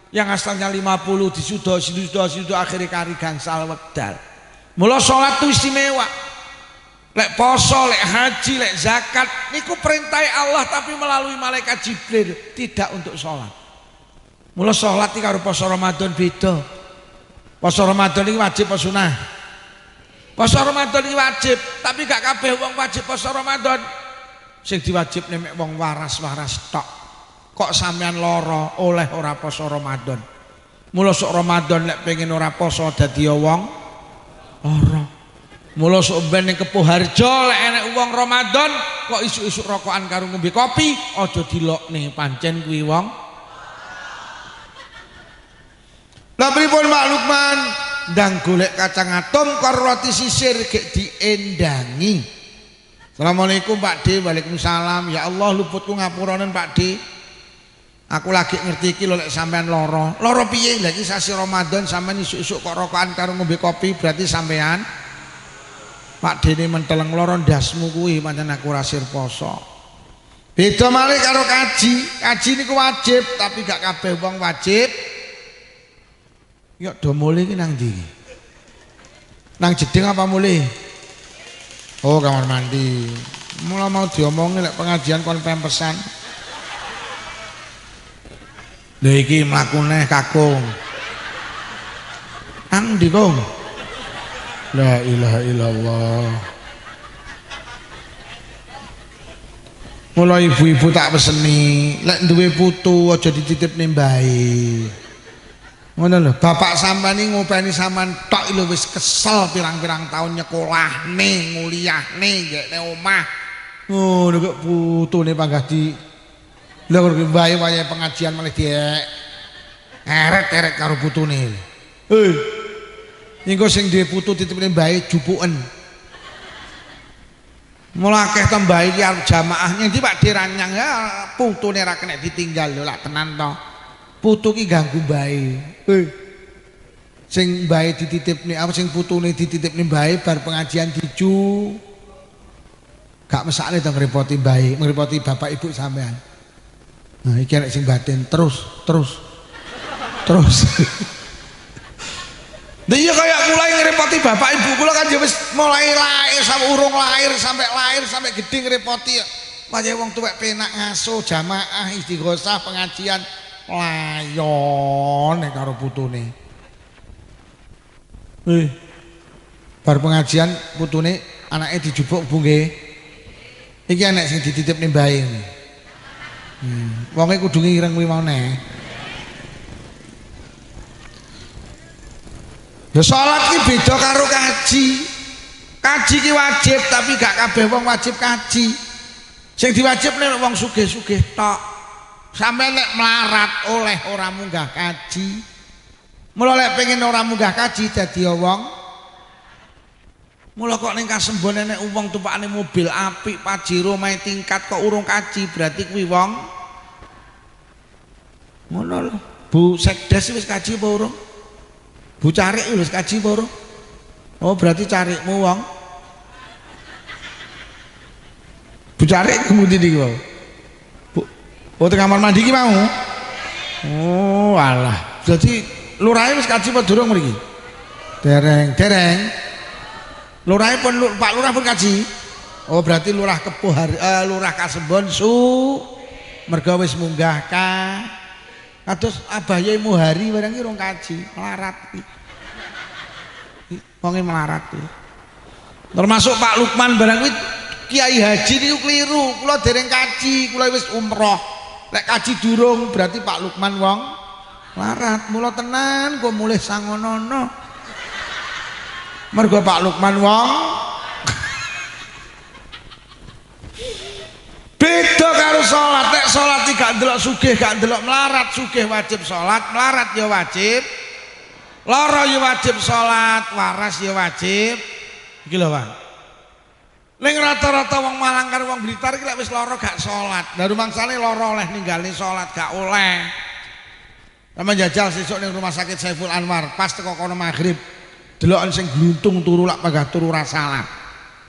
S1: Yang asalnya 50 disudo akhirnya kari gangsal wekdal. Mula salat itu istimewa. Lek poso, lek haji, lek zakat niku perintah Allah tapi melalui malaikat Jibril, tidak untuk salat. Mula salat iki karo poso Ramadan beda. Poso Ramadan iki wajib apa sunah? Poso Ramadan iki wajib, tapi gak kabeh wong wajib poso Ramadan. Sing diwajibne mek wong waras-waras tok. Kok sampean loro oleh ora poso Ramadan. Mula sok Ramadan lek pengen ora poso dadi wong lara. Mula sok ben ning Kepuh Harjo lek enek wong Ramadan kok isuk-isuk rokokan karo ngombe kopi, aja dilokne pancen kuwi wong. Lah pripun Pak Lukman? Ndang golek kacang atom karo roti sisir gek diendangi. Assalamualaikum Pak D. Waalaikumsalam. Ya Allah luputku ngapuranen Pak D. Aku lagi ngerti iki lho lek sampean lara. Lara piye? Lah iki sasi Ramadan sampean isuk-isuk kok rokokan karo ngombe kopi berarti sampean Pak Dene menteleng lara ndasmu kuwi pancen aku ora sir poso. Beda malih karo kaji. Kaji niku wajib tapi gak kabeh wong wajib. Ya do mulih iki nang ndi? Nang jeding apa mulih? Oh, kamar mandi. Mula mau diomongi lek pengajian kon pempesan. Lha iki mlaku neh kakung. Nang ndi, Kong? La ilaha illallah. Mula ibu-ibu tak peseni, lek duwe putu aja dititipne mbahe. Ngono lho, bapak sampean iki ngopeni sampean tok lho wis kesel pirang-pirang tahun nyekolahne, nguliahne, gekne omah. Ngono kok putune panggah di lha kok mbahe wayahe pengajian malah diek eret-eret karo putune. Engko sing duwe putu titipne mbahe jupuken. Mula akeh to mbahe iki arep jamaah ngendi Pak Diranyang ya putune ra kena ditinggal lho lak tenan to. Putu ki ganggu mbahe. Sing mbahe dititipne apa sing putune dititipne mbahe bar pengajian diju. Gak mesakne to ngrepoti mbahe, ngrepoti bapak ibu sampean. Nah, iki nek sing batin terus. Nah iya kayak mulai ngerepoti bapak ibu kula kan ya wis mulai lahir sampai urung lahir sampai gede ngerepoti ya. Pancen wong tuwek penak ngaso jamaah istighosah pengajian layon nek karo putune. Bar pengajian putune anake dijupuk Bu nggih. Iki anak sing dititipne mbae. Wonge kudu ngireng kuwi mau neh. Ya salat ki beda karo kaji. Kaji ki wajib tapi gak kabeh wong wajib kaji. Sing diwajibne wong sugih-sugih tok. Sampai nek melarat oleh ora munggah kaji. Mula lek pengen ora munggah kaji dadi wong. Mula kok ning Kasembon enek wong tumpakane mobil apik Pajero mae tingkat kok urung kaji berarti kuwi wong ngono lho. Bu Sekdes wis kaji apa urung? Bu Carik wis kaji apa urung? Oh berarti carikmu wong. Bu Carik kemudian iki wae. Bu, oh teng kamar mandi iki mau. Oh alah. Jadi lurahe wis kaji apa durung mriki? Dereng. Lurahe pun Pak Lurah pun kaji. Oh berarti Lurah Kepuh Lurah Kasembon mergo wis munggah ka. Kados Abah Yai Muhari barang iki rong kaji, melarat iki. Wonge melarat iki. Termasuk Pak Lukman barang kuwi Kiai Haji niku kliru, kula dereng kaji, kula wis umroh. Lek kaji durung berarti Pak Lukman wong larat. Mula tenan kok mulih sangonono. Mergo Pak Lukman wong beda karo salat. Nek salat iki gak ndelok sugih, gak ndelok melarat, sugih wajib salat, melarat ya wajib. Lara ya wajib salat, waras ya wajib. Iki lho, Pak. Ning rata-rata wong Malang karo wong Blitar iki lek wis lara gak salat. Lah rumangsane lara oleh ninggali salat gak oleh. Sama jajal sesuk ning rumah sakit Saiful Anwar, pas teko kono maghrib, deloken sing gluntung turu lak panggah turu ora salat.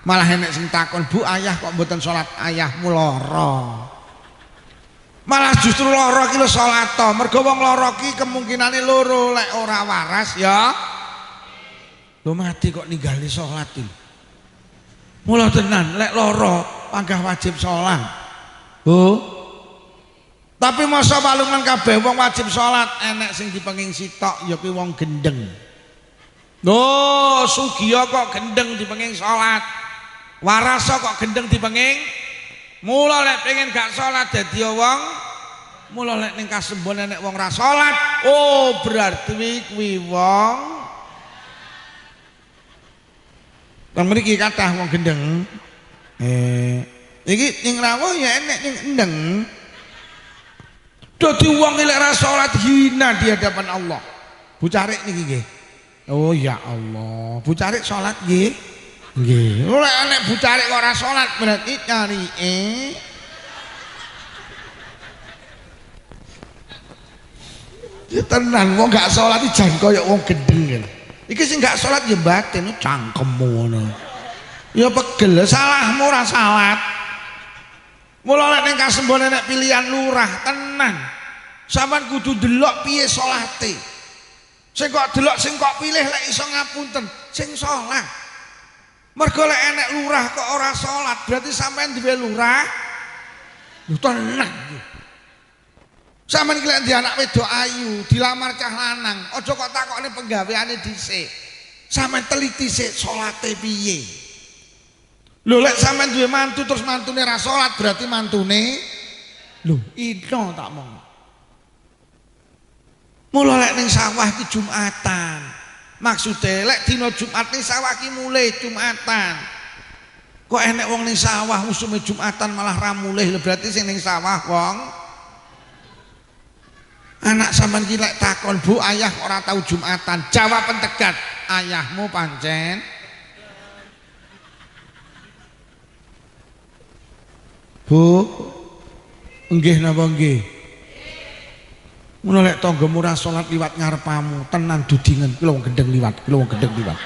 S1: Malah enek sing takon, "Bu, ayah kok mboten salat? Ayahmu lara." Malah justru lara ki lho salat to. Mergo wong lara ki kemungkinane loro, lek ora waras ya lho mati kok ninggali salat iki. Mula tenan lek lara panggah wajib salat. Bu. Tapi masa palungan kabeh wong wajib salat, enek sing dipenging sitok ya kuwi wong gendeng. Loh, Sugiya kok gendeng dipenging salat. Warasa kok gendeng dipenging. Mula lek pengen gak salat dadi wong, mula lek ning kasembon enek wong ra salat, oh berarti kuwi wong Bang mriki kathah wong gendeng. Iki ning rawuh ya enek ning endeng. Dadi wong lek ra salat hina di hadapan Allah. Bu Carik niki nggih. Oh ya Allah, Bu Carik salat nggih. Nggih. Lek enek Bu Carik kok ora salat berarti carike ya tenan wong gak salat iki jan koyo wong gendeng. Iki sing gak salat ya batin cangkemmu ngono. Ya pegel salahmu ora salat. Mula lek ning kasembon nek pilihan lurah tenan. Sampeyan kudu delok piye salate. Sing kok delok sing kok pilih lek iso ngapunten sing salat. Mergo lek enek lurah kok ora salat berarti sampeyan duwe lurah. Lho tenan. Sampeyan ki lek anak wedok ayu dilamar cah lanang, aja kok takokne penggaweane dhisik. Sampeyan teliti sik salate piye. Lho lek sampeyan duwe mantu terus mantune ra salat berarti mantune lho ino tak mong. Mula lek ning sawah iki Jumatan. Maksude lek dina Jumat ning sawah iki mulih Jumatan. Kok enek wong ning sawah usume Jumatan malah ra mulih lho berarti sing ning sawah wong anak sampean ki lek takon, "Bu, ayah ora tau Jumatan." Jawaban tegat, "Ayahmu pancen Bu, nggih napa nggih?" Ngono lek tanggamu ora salat liwat ngarepamu, tenan dudingen, ki lho wong gendeng liwat, ki lho wong gendeng liwat.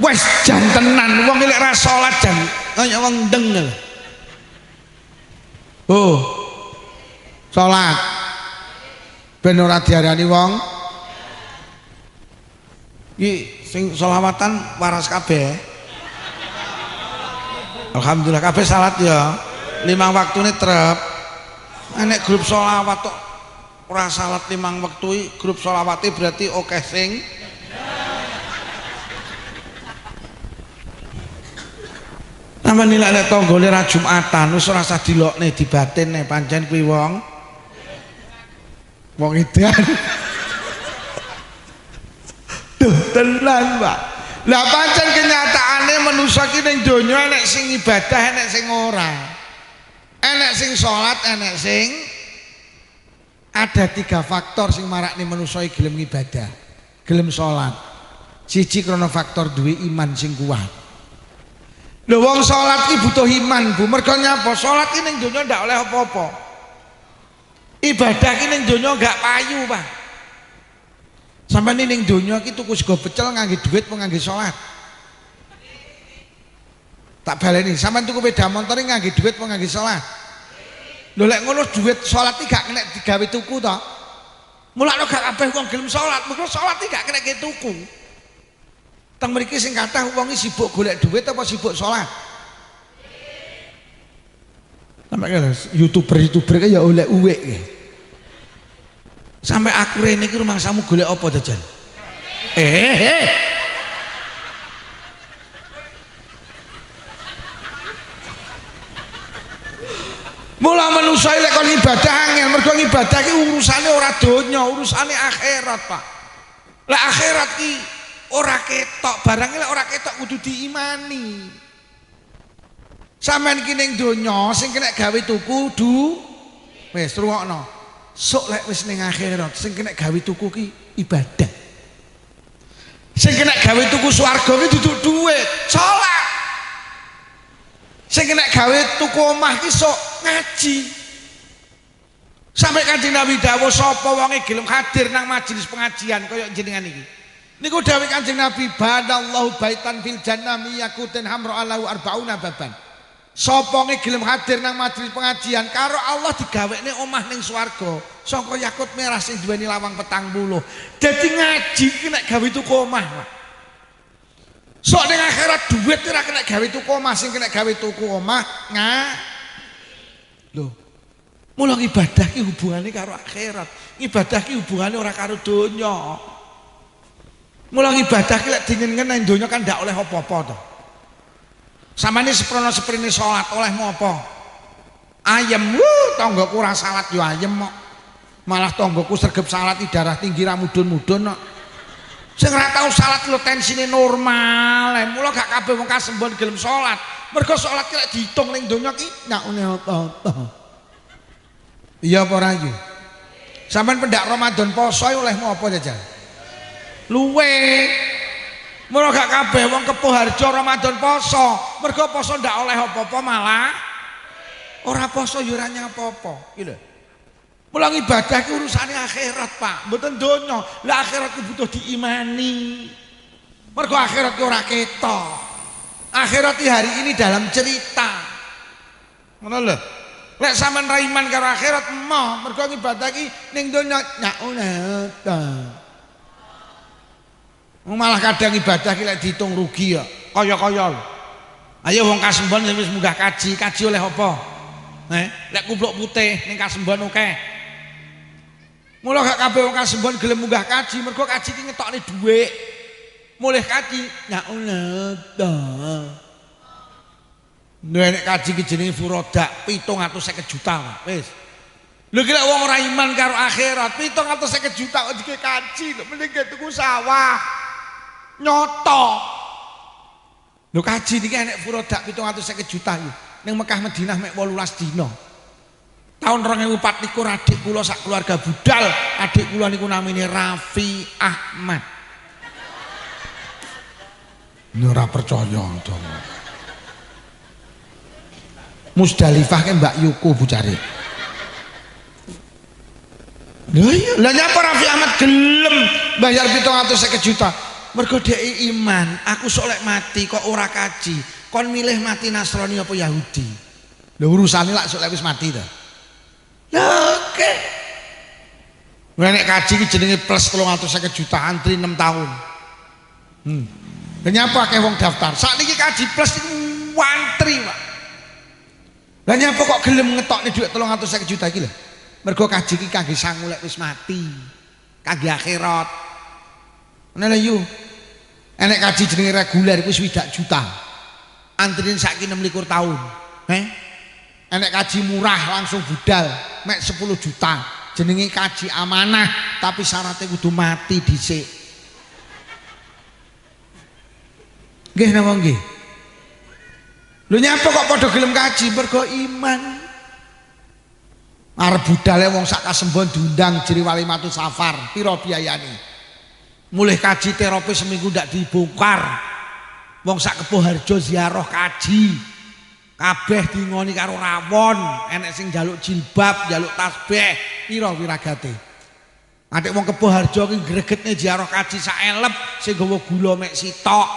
S1: Wes jan tenan wong lek ora salat jan kaya wong ndeng. Oh. Salat. Ben ora diarani wong. Iki sing selawatan waras kabeh. Alhamdulillah kabeh salat ya. 5 waktune trep. Enek grup selawat tok ora salat 5 wektu iki grup selawate berarti akeh sing Nama nilai lek tanggane ra Jumatan wis ora usah dilokne dibatine pancen kuwi wong edan. Duh tenan, Pak. Lah pancen kenyataane manusa ki ning donya enek sing ibadah enek sing ora. Enek sing salat enek sing ada 3 faktor sing marakne manusa iki gelem ibadah, gelem salat. Siji krana faktor duwe iman sing kuat. Lho wong salat ki butuh iman, Bu. Mergo nyapa? Salat ki ning donya ndak oleh apa-apa. Ibadah ki ning donya enggak payu, Pak. Sampeyan ning donya ki tuku sego pecel ngangge duit apa ngangge salat? Tak baleni, sampeyan tuku sepeda motor ngangge duit apa ngangge salat? Lho lek ngono duit salat iki gak kena digawe tuku to. Mulane gak kabeh wong gelem salat, mergo salat iki gak kena tuku. Teng mriki sing kathah wong iki sibuk golek duit apa sibuk salat? Sampai YouTuber ya oleh uwek. Sampai aku rene iki rumangsamu golek apa dajan? Mula manusa lek kon ibadah angel, mergo ibadah ki urusane ora donya, urusane akhirat, Pak. Lek akhirat ki ora ketok, barang lek ora ketok kudu diimani. Sampeyan ki ning donya sing kena gawe tuku wis rungokno. Sok lek wis ning akhirat sing kena gawe tuku ki ibadah. Sing kena gawe tuku swarga ki duduk dhuwit, salat. Sing kena gawe tuku omah ki sok ngaji. Sampai Kanjeng Nabi dawuh sapa wonge gelem hadir nang majelis pengajian kaya jenengan iki. Niku dawuh Kanjeng Nabi badallahu baitan fil jannah miyakutin hamra alahu arbauna baban. Sapa nge gelem hadir nang majelis pengajian karo Allah digawekne omah ning swarga saka yakut merah sing duweni lawang 40. Dadi ngaji ki nek gawe tuku omah, Pak. Sok ning akhirat duit ora kena gawe tuku omah, sing kena gawe tuku omah lho. Mula ibadah ki hubungane karo akhirat. Ibadah ki hubungane ora karo donya. Mula ibadah ki lek dingen-ngen nang donya kan ndak oleh apa-apa to. Samane seprono seprene salat olehmu apa? Ayem, tanggaku ora salat yo ayem kok. Malah tanggaku sregep salat darah tinggi ra mudhun-mudhun kok. Sing ora tau salat lho tensine normal. Mula gak kabeh wong kasembon gelem salat. Mergo salat ki lek diitung ning donya ki nyakune apa-apa. Iya apa ora iki? Sampeyan pendak Ramadan poso olehmu apa jajal? Luwe. Mula gak kabeh wong kepuh harja Ramadan poso. Mergo poso ndak oleh apa-apa malah ora poso yo ora nyapa-apa. Iki lho. Mula ibadah ki urusane akhirat, Pak. Mboten donya. Lah akhirat ku butuh diimani. Mergo akhirat ki ora ketok. Akhirat ki hari ini dalam cerita. Ngono lho. Lek sampean ra iman karo akhirat emoh, mergo ibadah ki ning donya nyaune ta. Malah kadang ibadah ki lek diitung rugi ya. Kaya-kaya lho. Ayo wong kasembon wis munggah kaji oleh apa? Lek kupluk putih ning kasembon akeh. Mula gak kabeh wong kasembon gelem munggah kaji, mergo kaji ki ngetokne dhuwit. Mulih kaji nyaune ta. Nek kaji ki jenenge furodak 750 juta, wis. Lho ki lek wong ora iman karo akhirat, 750 juta kok dike kaji lho, mending tuku sawah. Nyoto. Lho kaji niki enek furodak 750 juta iki. Ning Mekah Madinah mek 18 dina. Tahun 2004 niku adik kula sak keluarga budal, adik kula niku namine Raffi Ahmad. Ora percaya to. Musdalifah ke Mbak Yuku bucare. Lah nyapa Raffi Ahmad gelem bayar 750 juta. Mergo dhek iman, aku sok lek mati kok ora kaji. Kon milih mati Nasrani apa Yahudi? Lho urusane lak sok lek wis mati to. Lah oke. Nek kaji ki jenenge plus 350 juta antri 6 tahun. Kenapa akeh wong daftar? Sakniki kaji plus iku antri, Pak. Lah nyapa kok gelem ngetokne dhuwit 350 juta iki lho. Mergo kaji ki kangge sangu lek wis mati. Kangge akhirat. Ngene lho yu. Enek kaji jenenge reguler iku 20 juta. Antrine saiki 26 tahun. Enek kaji murah langsung budal mek 10 juta. Jenenge kaji amanah tapi syaratnya kudu mati dhisik. Nggih napa nggih? Lho nyapa kok padha gelem kaji mergo iman. Arep budale wong sak kasembon diundang jeri Walimatus Safar, pira biayane? Mulih kaji terapi seminggu ndak dibongkar. Wong sak Kepuh Harjo ziarah kaji. Kabeh dingoni karo rawon, enek sing njaluk jilbab, njaluk tasbih, pira wiragate. Atik wong Kepuh Harjo ki gregetne ziarah kaji sak elep sing gawa gula mek sitok.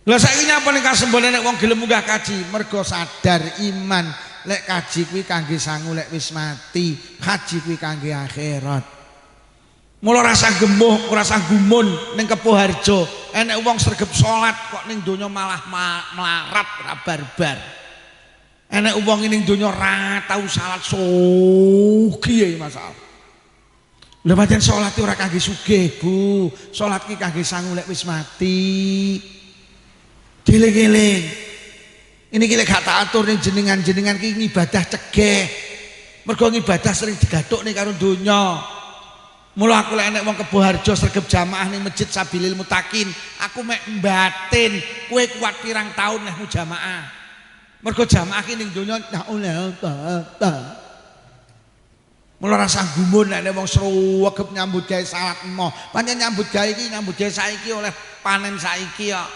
S1: Lah saiki nyapa ning kasembone nek wong gelem munggah kaji mergo sadar iman lek kaji kuwi kangge sangu lek wis mati, kaji kuwi kangge akhirat. Mula rasa gemuh, rasa gumun ning Kepuh Harjo, enek wong sregep salat kok ning donya malah melarat ra barbar. Enek wong ning donya ra tau salat sugih masalah. Lha pancen salat ora kangge sugih, Bu. Salat ki kangge sangu lek wis mati. Dieling-eling. Ini ki lek gak tak atur ning jenengan-jenengan ki ibadah cegeh. Mergo ibadah sering digathukne karo donya. Mula aku lek enek wong Kebo Harjo sregep jamaah ning Masjid Sabilil Mutakin, aku mek batin, kowe kuat pirang tahun nehmu jamaah. Mergo jamaah ki ning donya tak oleh apa. Mula rasa gumun nek wong sregep nyambut gawe salat emoh. Pancen nyambut gawe iki nyambut gawe saiki oleh panen saiki kok.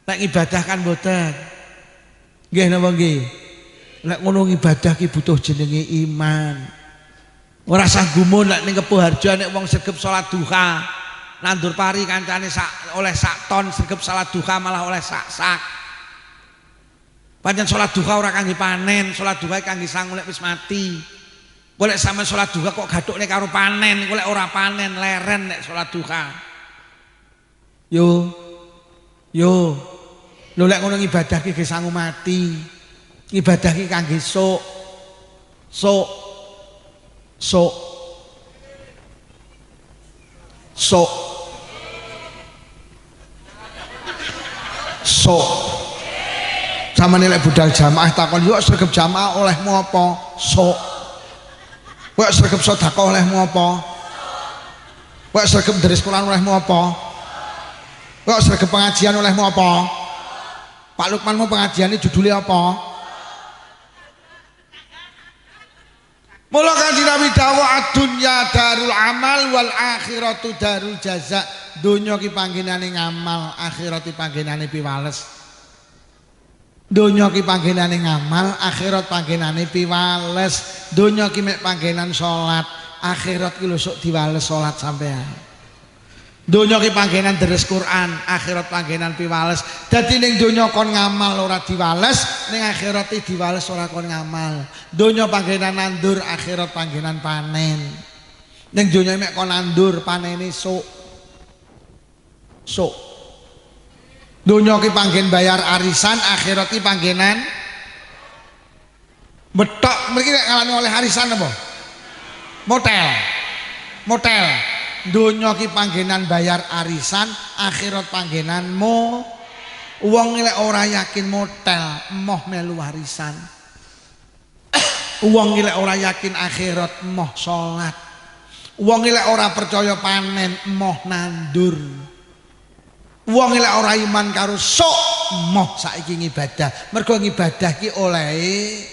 S1: Nek ibadah kan mboten. Nggih napa nggih? Nek ngono ibadah ki butuh jenenge iman. Ora usah gumun nek ning Kebo Harjo nek wong sregep salat duha. Nandur pari kancane oleh sak ton, sregep salat duha malah oleh sak. Pancen salat duha ora kangge panen, salat duha kangge sangu lek wis mati. Boleh sama sholat duha kok gathukne karo panen, golek ora panen leren nek sholat duha. Yo, lho lek ngono ibadah ki sangu mati. Ibadah ki kangge sok. Samane lek budal jamaah takon yo sregep jamaah olehmu apa? Sok. Kowe sregep sedekah olehmu apa? Kowe sregep ndheris Quran olehmu apa? Kowe sregep pengajian olehmu apa? Pak Lukmanmu pengajiane judule apa? Mula Kanjeng Nabi dawuh ad-dunya darul amal wal akhiratu darul jaza. Donya ki panggenane ngamal, akhirat ki panggenane piwales. Donya ki panggenane ngamal, akhirat panggenane piwales. Donya ki mek panggenan salat, akhirat ki lho sok diwales salat sampean. Donya ki panggenan deres Quran, akhirat panggenan piwales. Dadi ning donya kon ngamal ora diwales, ning akhirat diwales ora kon ngamal. Donya panggenan nandur, akhirat panggenan panen. Ning donya mek kon nandur, panene sok. Donya ki panggen bayar arisan, akhirat ki panggenan betok. Mriki nek ngalami oleh arisan apa? Motel. Donya ki panggenan bayar arisan, akhirat panggenan wong lek ora yakin motel, emoh melu arisan. Wong lek ora yakin akhirat, emoh salat. Wong lek ora percaya panen, emoh nandur. Wong lek ora iman karo sok moh saiki ngibadah. Mergo ngibadah ki olehe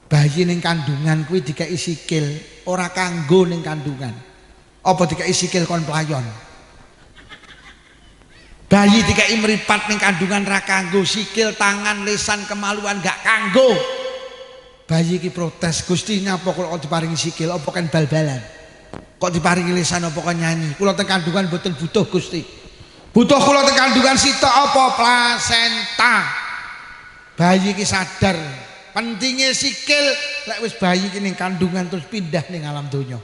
S1: bayi ning kandungan kuwi dikeki sikil, ora kanggo ning kandungan. Apa dikeki sikil kon playon? Bayi dikeki mripat ning kandungan ra kanggo, sikil, tangan, lisan, kemaluan gak kanggo. Bayi ki protes, Gusti nyapa kok diparingi sikil apa kan bal-balan? Kok diparingi lisan apa kok nyanyi? Kula teng kandungan mboten butuh Gusti. Butuh kula teng kandungan sitok apa? Plasenta. Bayi ki sadar pentingnya sikil. Lek wis bayi ki ning kandungan terus pindah ning alam donya.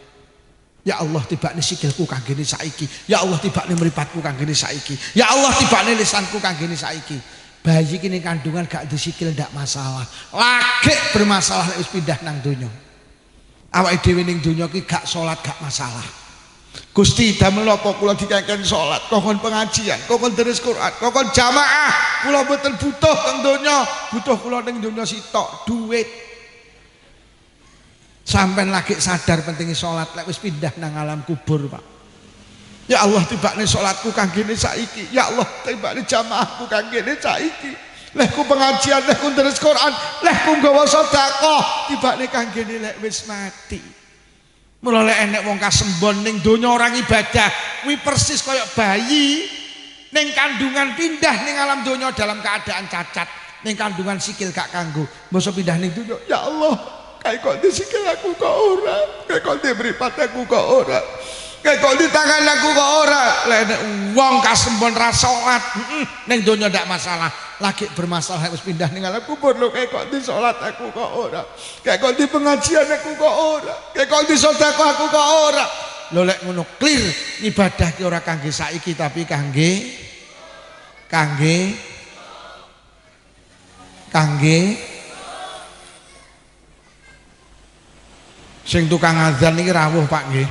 S1: Ya Allah tibakne sikilku kanggene saiki. Ya Allah tibakne mripatku kanggene saiki. Ya Allah tibakne lisanku kanggene saiki. Bayi ki ning kandungan gak di sikil ndak masalah. Lagi bermasalah lek wis pindah nang donya. Awake dhewe ning donya ki gak salat gak masalah. Gusti damel apa kula dikengken salat, kokon pengajian, kokon deres Quran, kokon jamaah. Kula mboten butuh teng donya, butuh kula ning donya sitok, duit. Sampeyan lagi sadar pentingnya salat lek wis pindah nang alam kubur, Pak. Ya Allah tibakne salatku kanggene saiki. Ya Allah tibakne jamaahku kanggene saiki. Lehku pengajian, lehku deres Quran, lehku nggawa sedekah, tibakne kanggene lek wis mati. Mula lek enek wong kasembon ning donya orang ibadah, kuwi persis kaya bayi ning kandungan pindah ning alam donya dalam keadaan cacat, ning kandungan sikil gak kanggo. Mosok pindah ning donya, ya Allah, kae kok di sikil aku kok ora, kae kok di mripat aku kok ora. Kayak kok di tangan aku kok ora. Lek wong kasembon ra salat, ning donya ndak masalah. Lagi bermasalah wis pindah ning alam kubur lho, kayak kok di salat aku kok ora. Kayak kok di pengajian aku kok ora. Kayak kok di sedekah aku kok ora. Lho lek ngono clear, ibadah ki ora kangge saiki tapi kangge Sing tukang azan iki rawuh Pak nggih.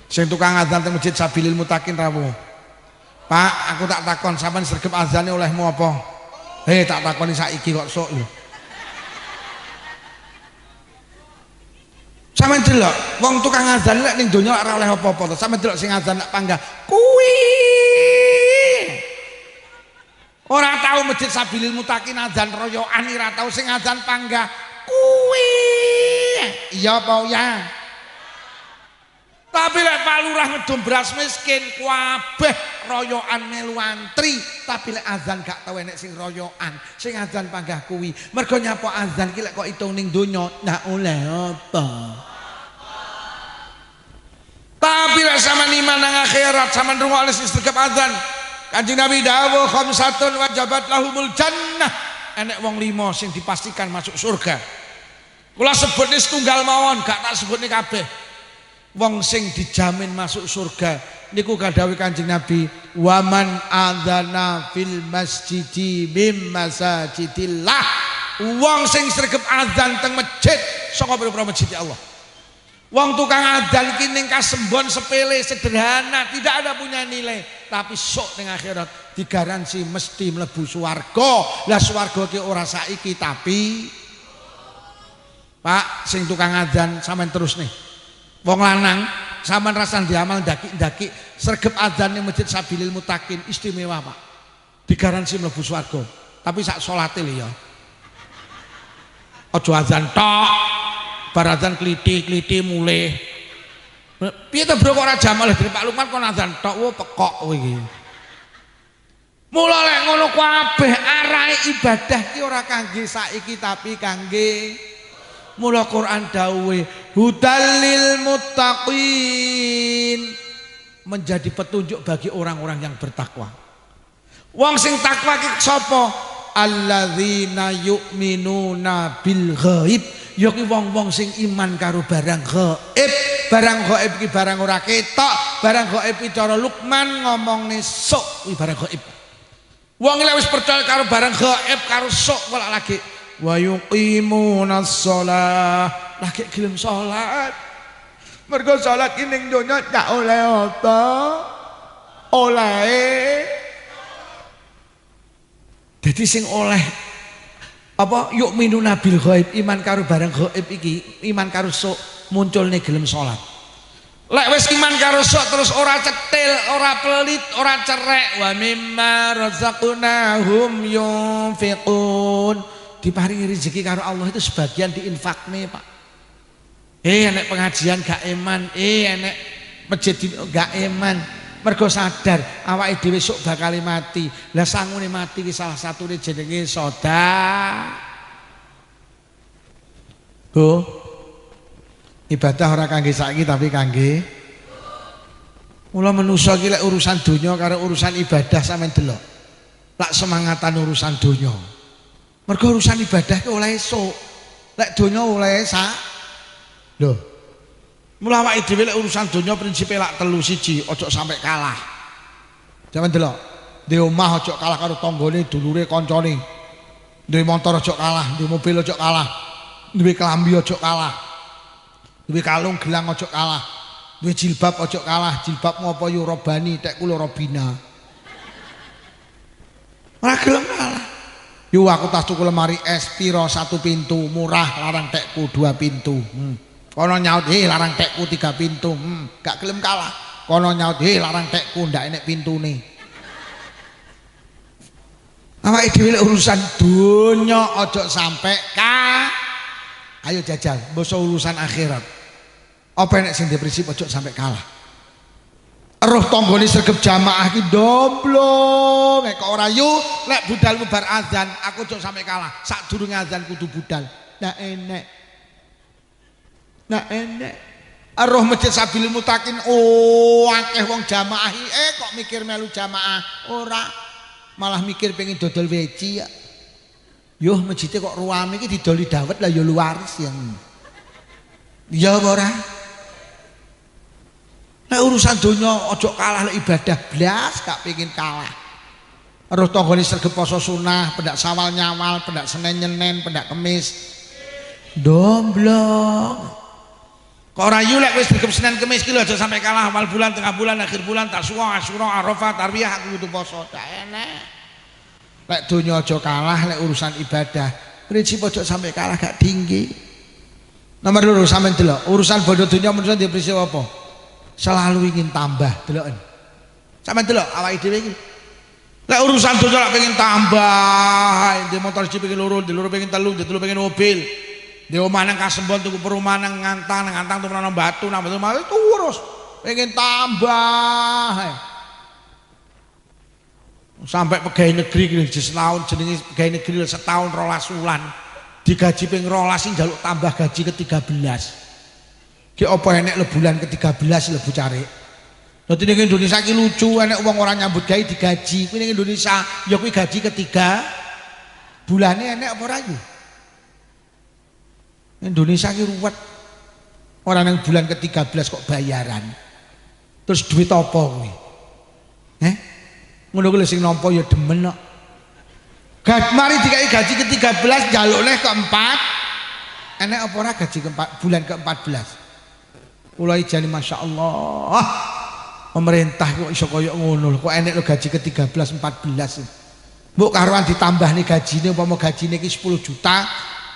S1: Sing tukang azan teng Masjid Sabilil Mutakin rawuh. Pak, aku tak takon sampean sregep azane olehmu apa? Tak takoni saiki kok sok lho. Sampeyan delok wong tukang azan lek ning donya ora oleh apa-apa to. Sampeyan delok sing azan nak panggah kuwi. Ora tau Masjid Sabilil Mutakin azan royokan ora tau sing azan panggah kuwi. Iya apa ya? Tapi lek Pak Lurah ngedum beras miskin kabeh royokan melu antri, tapi lek azan gak tau enek sing royokan, sing azan panggah kuwi. Mergo nyapa azan ki lek kok itung ning donya ndak oleh apa. Tapi lek sampean iman nang akhirat, sampean rungokne sing sregep azan. Kanjeng Nabi dawuh khamsatun wajabat lahumul jannah. Enek wong 5 sing dipastikan masuk surga. Kula sebutne setunggal mawon, gak tak sebutne kabeh. Wong sing dijamin masuk surga niku kadhawuh Kanjeng Nabi, waman adzana fil masjidi mim masajidillah. Wong sing sregep azan teng masjid saka pira-pira masjid Allah. Wong tukang adzan iki ning kasembon sepele sederhana, tidak ada punya nilai, tapi sok ning akhirat digaransi mesti mlebu swarga. Lah swarga ki ora saiki tapi Pak sing tukang adzan sampean terus nih. Wong lanang sampean rasan diamal ndaki-ndaki sregep adzan ning Masjid Sabilil Mutakin istimewa Pak. Digaransi mlebu swarga. Tapi sak salate lho ya. Aja adzan tok. Bar adzan kliti-kliti mulih. Piye to Bro kok ora jamal dari Pak Lukman kon adzan tok wo pekok kowe iki. Mula lek ngono kabeh arahe ibadah ki ora kangge saiki tapi kangge mula Quran dawuhe hudallil muttaqin, menjadi petunjuk bagi orang-orang yang bertakwa. Wong sing takwa ki sapa? Alladzina yu'minuna bil ghaib. Ya ki wong-wong sing iman karo barang gaib. Barang gaib ki barang ora ketok, barang gaib iki cara Luqman ngomongne sok kuwi barang gaib. Wong lek wis percaya karo barang gaib karo sok kok lagi wa yuqimunas shalah, lagi gelem salat. Mergo salat ki ning donya gak oleh apa? Oleh. Dadi sing oleh apa yu'minuna bil ghaib, iman karo barang gaib iki, iman karo sok munculne gelem salat. Lek wis iman karo sok terus ora cetil, ora pelit, ora cerek, wa mimma razaqnahum yunfiqun. Diparingi rezeki karo Allah itu sebagian diinfakne Pak. Enek pengajian gak eman, enek masjid gak eman. Mergo sadar awake dhewe sok bakal mati. Lah sangune mati ki salah satune jenenge sedekah. Ibadah ora kangge saiki tapi kangge. Mula manusa ki lek urusan donya karo urusan ibadah sampean delok. Lak semangatan urusan donya. Mergo urusan ibadah ki oleh esuk. Lek donya oleh sak. Lho. Mula awake dhewe lek urusan donya prinsipe lak telu siji, ojo sampai kalah. Sampeyan delok. Di omah ojo kalah karo tanggane, dulure, kancane. Duwe motor ojo kalah, duwe mobil ojo kalah. Duwe klambi ojo kalah. Duwe kalung gelang ojo kalah. Duwe jilbab ojo kalah. Jilbabmu apa yo robani, tek kula robina. Ora gelem kalah. Yo aku tas tuku lemari es piro 1 pintu, murah, larang tekku 2 pintu. Kono nyaut larang tekku 3 pintu. Gak gelem kalah. Kono nyaut larang tekku ndak enek pintune. Awake dhewe urusan donya ojo sampe ayo jajal, basa urusan akhirat. Apa enek sing prinsip ojo sampe kalah. Roh tanggane sregep jamaah ki domblong, kok ora yu lek budal bar azan, aku ojo sampe kalah. Sadurunge azan kudu budal. Ndak enek. Nah enek Roh Masjid Sabilil Mutakin akeh wong jamaah kok mikir melu jamaah ora, malah mikir pengen dodol weci ya. Yo masjidnya kok ruame iki didoli dawet lah yo luaris yang. Ya ora. Nek urusan donya ojo kalah lek ibadah blas gak pengen kalah. Roh tanggane sregep poso sunah, pendak sawal nyawal, pendak senen nyenen, pendak kemis. Domblong. Kok rayu lek wis digem Senin Kamis ki lho aja sampai kalah awal bulan, tengah bulan, akhir bulan, Tasyura, Asyura, Arafah, Tarwiyah aku kudu poso. Dak enek. Lek donya aja kalah lek urusan ibadah. Prinsip aja sampai kalah gak tinggi. Nomor 2 sampean delok, urusan bodo donya menurut dia prinsip apa? Selalu ingin tambah, deloken. Sampean delok awake dhewe iki. Lek urusan donya lek pengen tambah, di motor iki pengen loro, di loro pengen telu, di telu pengen mobil. Di omah nang Kasembon tuku perumahan nang ngantang tuku nang batu nang batu itu urus pengen tambah sampai pegawai negeri setahun jenenge pegawai negeri setahun 12 wulan digaji ping 12 sing njaluk tambah gaji ke-13 ki apa enek le bulan ke-13 lebu cari dadi ning Indonesia ki lucu enek wong ora nyambut gawe digaji kuwi ning Indonesia ya kuwi gaji ketiga bulane enek apa ora iki Indonesia ki ruwet orang yang bulan ke-13 kok bayaran terus duit apa kuwi ngono kuwi sing nampa ya demen kok mari dikai gaji ke-13 njaluk neh ke-4 enek apa ora gaji ke-4 bulan ke-14 kula ijane masyaallah pemerintah kok iso kaya ngono kok enek lo gaji ke-13 14 mbok karuan ditambah nih gajine umpama gajine ki 10 juta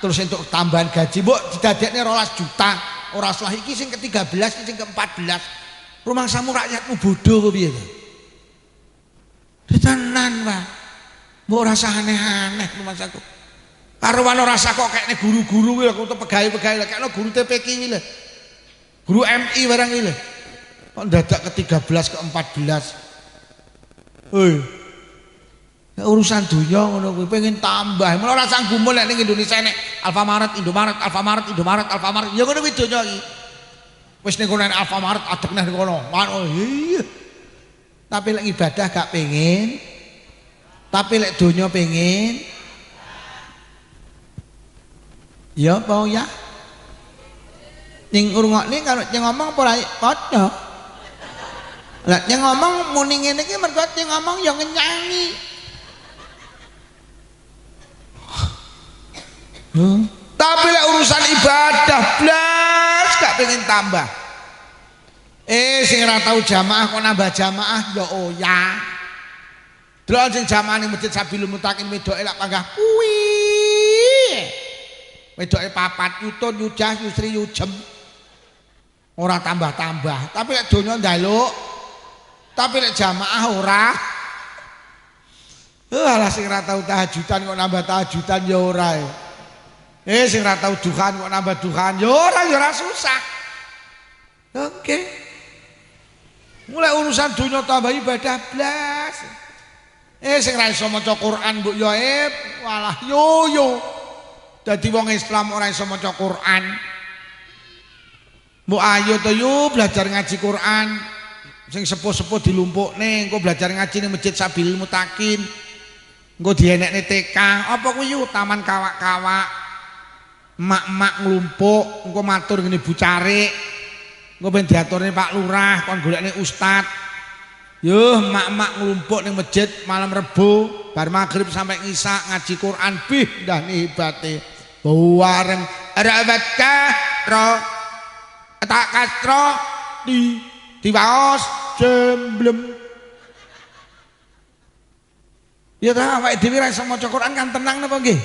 S1: terus untuk tambahan gaji mbok didadekne 12 juta ora salah iki sing ke-13 sing ke-14 rumangsamu rakyatmu bodoh kok piye to tenan Pak mbok rasa aneh-aneh rumangsaku karo ora rasa kok kayakne guru-guru kuwi kok pegawai-pegawai kayakno guru TPK kuwi lho guru MI barang kuwi lho kok dadak ke-13 ke-14 urusan dunia ngono kuwi pengen tambah mun ora sanggup lek ning Indonesia nek Alfamaret, Indomaret ya ngono kuwi donya iki wis ning kono Alfamaret adek nang kono iya tapi lek ibadah gak pengen tapi lek donya pengen ya apa ya ning ngrungokne karo ngomong apa ora padha lek ngomong muni ngene iki mergo ngomong ya ngenyangi tapi lek urusan ibadah blas gak pengen tambah sing ora tau jamaah kok nambah jamaah ya ya delok sing jamaah ning Masjid Sabilul Mutakin wedoke lak panggah kuwi wedoke 4 yutun yujah yusri yujem ora tambah-tambah tapi lek donya njaluk tapi lek jamaah ora alah sing ora tau tahajudan kok nambah tahajudan ya ora sing ora tau duhan kok nambah duhan ya ora susah oke mulai urusan dunia tambah ibadah blas sing ra iso maca Quran mbok ya walah yo dadi wong Islam ora iso maca Quran mbok ayo to yo belajar ngaji Quran sing sepuh-sepuh dilumpukne engko belajar ngaji ning Masjid Sabilul Mutakin engko dienekne TK apa kuwi taman kawak-kawak mak-mak nglumpuk engko matur ngene Bu Carik engko ben diaturne Pak Lurah kon golekne ustad yo mak-mak nglumpuk ning masjid malam Rebo bar magrib sampai ngisa ngaji Quran bih ndah hebate bareng rawatka ro tak kastro di waos jemblem ya ta awake dhewe ra iso maca Quran kan tenang napa nggih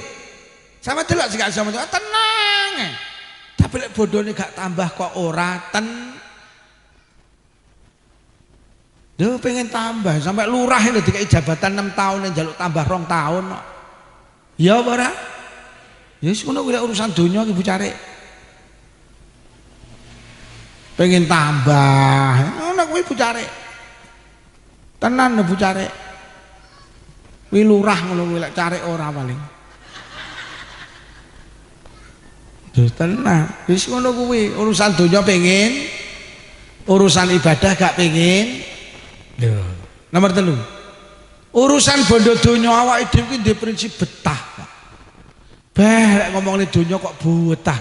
S1: sama delok sing gak iso maca tenang tapi lek bodone gak tambah kok ora Duh pengen tambah sampai lurah lho dikai jabatan 6 tahun njaluk tambah 2 tahun kok. Ya apa ora? Ya wis ngono kuwi urusan donya iki Bu Carik. Pengen tambah. Ngono kuwi Bu Carik. Tenan lho Bu Carik. Kuwi lurah ngono kuwi lek Carik ora paling. Duh tenan. Wis ngono kuwi urusan donya pengen, urusan ibadah gak pengen. Nomor 3 urusan bondo donya awake dhewe iki ndek prinsip betah Pak. Lek ngomongin donya kok betah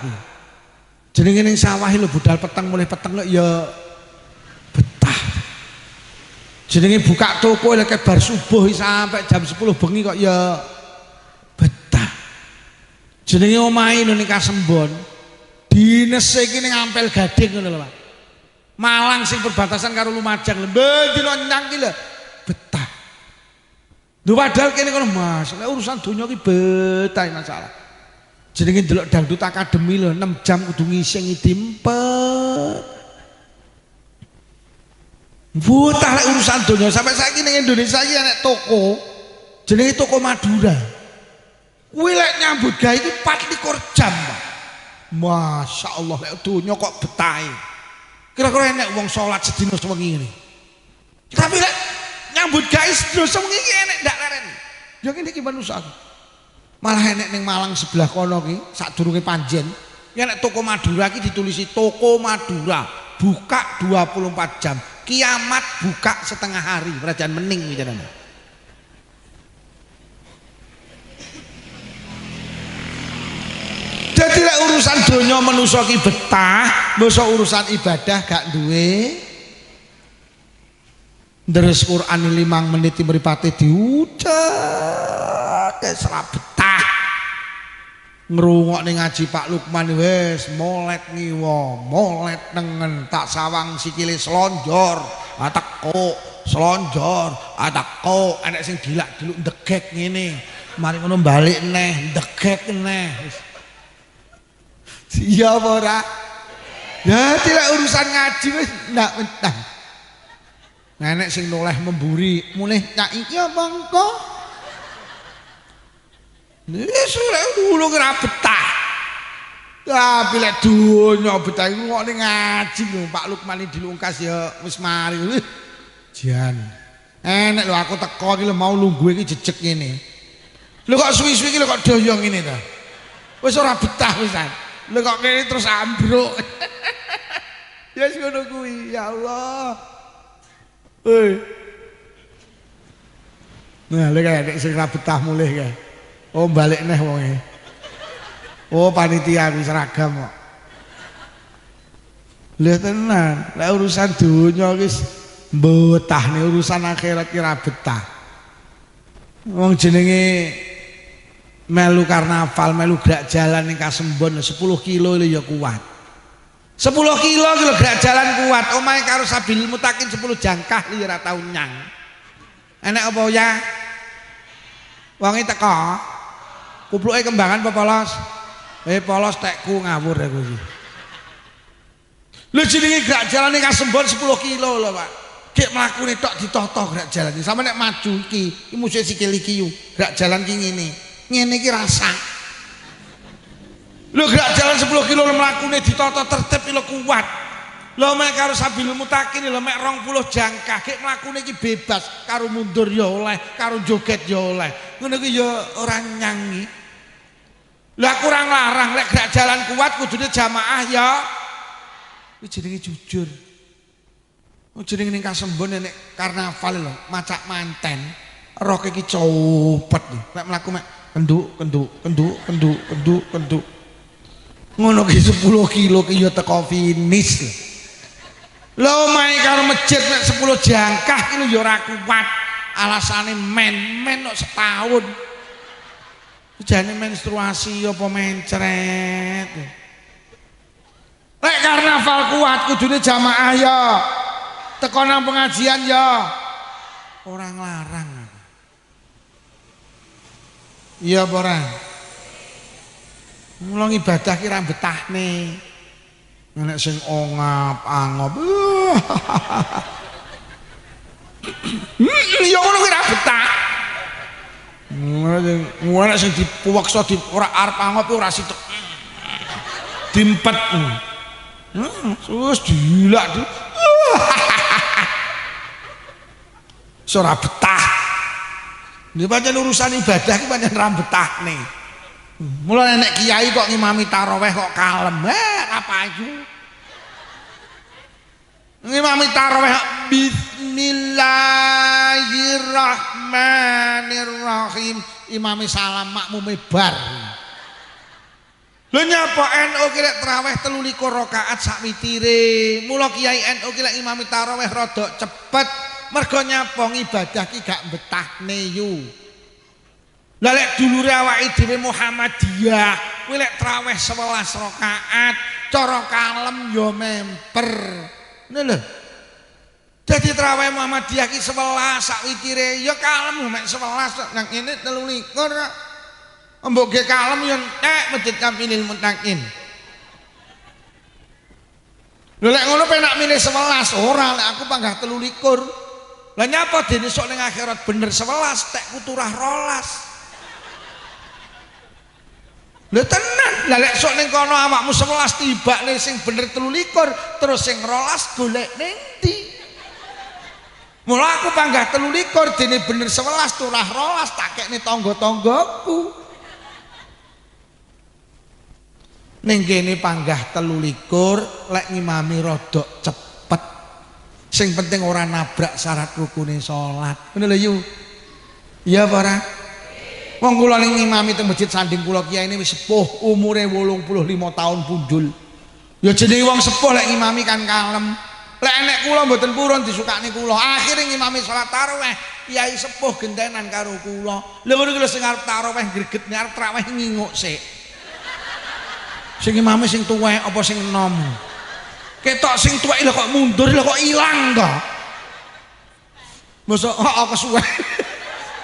S1: jenenge ning sawah lho budal peteng mulih peteng ya betah jenenge buka toko lek bar subuh sampai jam 10 bengi kok ya betah jenenge omahe ning Kasembon Dinese iki ning Ampel Gading ngono lho Pak. Malang sing perbatasan karo Lumajang lho. Bendino nyang ki lho betah. Lho padahal kene kono Mas, lek urusan donya ki betah masalah. Jenenge ndelok dangdut akademi lho 6 jam kudu ngising dimpet. Betah lek urusan donya sampai saiki ning Indonesia iki enek toko jenenge toko Madura. Kuwi lek nyambut gawe iki 24 jam, Pak. Masya Allah lek donya kok betahe. Kira-kira enek wong salat sedina sewengi ngene. Tapi lek nyambut gawe sedina sewengi iki enek ndak leren. Ya ngene iki manungsa. Malah enek ning Malang sebelah kono ki sadurunge Panjen, enek toko Madura ki ditulisi toko Madura, buka 24 jam. Kiamat buka setengah hari, kerajaan mening wicarane. Jadi lek urusan donya manusa ki betah, masa urusan ibadah gak duwe. Deres Quran 5 menit mripate diucap ora betah. Ngrungokne ngaji Pak Lukman wis molet ngiwa, molet nengen, tak sawang sikile slonjor, ateko slonjor, ateko enek sing dilak-diluk ndegek ngene. Mari ngono balik neh, ndegek neh. Iya apa ora? Ya tidak urusan ngaji wis ndak mentah. Nenek sing noleh memburi, mulih nyak iki apa engko? Wis ora dulu kira betah. Tapi lek donya betah iku kok ning ngaji lho Pak Lukman dilungkas ya wis mari. Jan. Enek lho aku teko iki lho mau lungguh iki jejeg ngene. Lho kok suwi-suwi iki lho kok doyong ngene ta. Wis ora betah wisan. Lho kok kene terus ambruk. Ya wis ngono kuwi, ya Allah. Nah, lek nek sing ra betah mulih kae. Oh, balik neh wonge. Oh, panitia wis seragam kok. Lha tenan, lek urusan donya wis betah nih urusan akhirat kira betah. Wong jenenge melu karnaval, melu gerak jalan ning Kasembon 10 kilo lho ya kuat. 10 kilo gerak jalan kuat. Omahe karo Sabil Mutakin 10 jangkah lho ora tau nyang. Enek apa ya? Wonge teko. Kupluke kembangan apa polos? Polos tekku ngawur aku iki. Lho jenenge gerak jalan ning Kasembon 10 kilo lho, Pak. Gek mlakune tok ditoto gerak jalan. Sampe nek maju iki musuhe sikil iki yo. Gerak jalan ki ngene. Ngene iki rasa. Lho gerak jalan 10 kilo mlakune ditoto tertib lho kuat. Lho mek karo Sabil Mutakin lho mek 20 jangkah gek mlakune iki bebas, karo mundur ya oleh, karo joget ya oleh. Ngono ki ya ora nyangi. Lah kurang larang lek gerak jalan kuat kudune jamaah ya. Iki jenenge jujur. Oh jenenge ning Kasembon nek karnaval lho, macak manten. Roke iki copet lho. Nek mlaku mek kenduk. Ngono ki 10 kilo ki ya teko finish lho. Lha omahe karo masjid nek 10 jangkah ki lho ya ora kuat. Alasane men kok setahun. Jane menstruasi apa mencret. Lek karnaval kuat kudune jamaah ya. Teko nang pengajian ya. Ora nglarang. Iya apa ora? Mula ibadah ki ra betahne. Nek sing ongap-angop. Ya ngono ki ra betah. Nek sing dipuweksa di ora arep angop ora sitok. Dimpet. Terus dilak. Ora betah. Nek pancen urusan ibadah ki pancen ra betahne. Mulane nek kiai kok ngimami tarawih kok kalem. Apa itu? Ngimami tarawih bismillahirrahmanirrahim. Imami salam makmume bar. Lho nyapa NU ki lek tarawih 23 rakaat sak witire. Mula kiai NU ki lek imami tarawih rada cepet mergo nyapa ibadah ki gak betahne yu. Lah lek dulure awake dhewe Muhammadiyah kuwi lek traweh 11 rakaat cara kalem ya memper. Ngono lho. Dadi traweh Muhammadiyah ki 11 sak witire ya kalem mek 11 nang ngene 23. Mbok ge kalem ya entek Masjid Kamilil Muttaqin. Lho lek ngono penak milih 11 ora lek aku panggah 23. Lah nyapa dene sok ning akhirat bener 11 tek kuturah 12. Lho tenan, lah lek sok ning kono awakmu 11 tibane sing bener 23 terus sing 12 golek ning ndi? Mula aku panggah 23 dene bener 11 turah 12 tak kekne tangga-tanggaku. Ning kene panggah 23 lek ngimami rodok cepet. Sing penting ora nabrak syarat rukune salat. Ngono lho yu. Iya apa ora? Wong kula ning ngimami teng masjid sanding kula kiai ini wis sepuh, umure 85 tahun punjul. Ya jenenge wong sepuh lek ngimami kan kalem. Lek enek kula mboten purun disukani kula. Akhire ngimami salat tarawih, kiai sepuh gentenan karo kula. Lha ngono ki lho sing arep tarawih greget arep tarawih nginguk sik. Sing imame sing tuwek apa sing enom? Ketok sing tuwek lho kok mundur lho kok ilang to. Mosok kesuwen.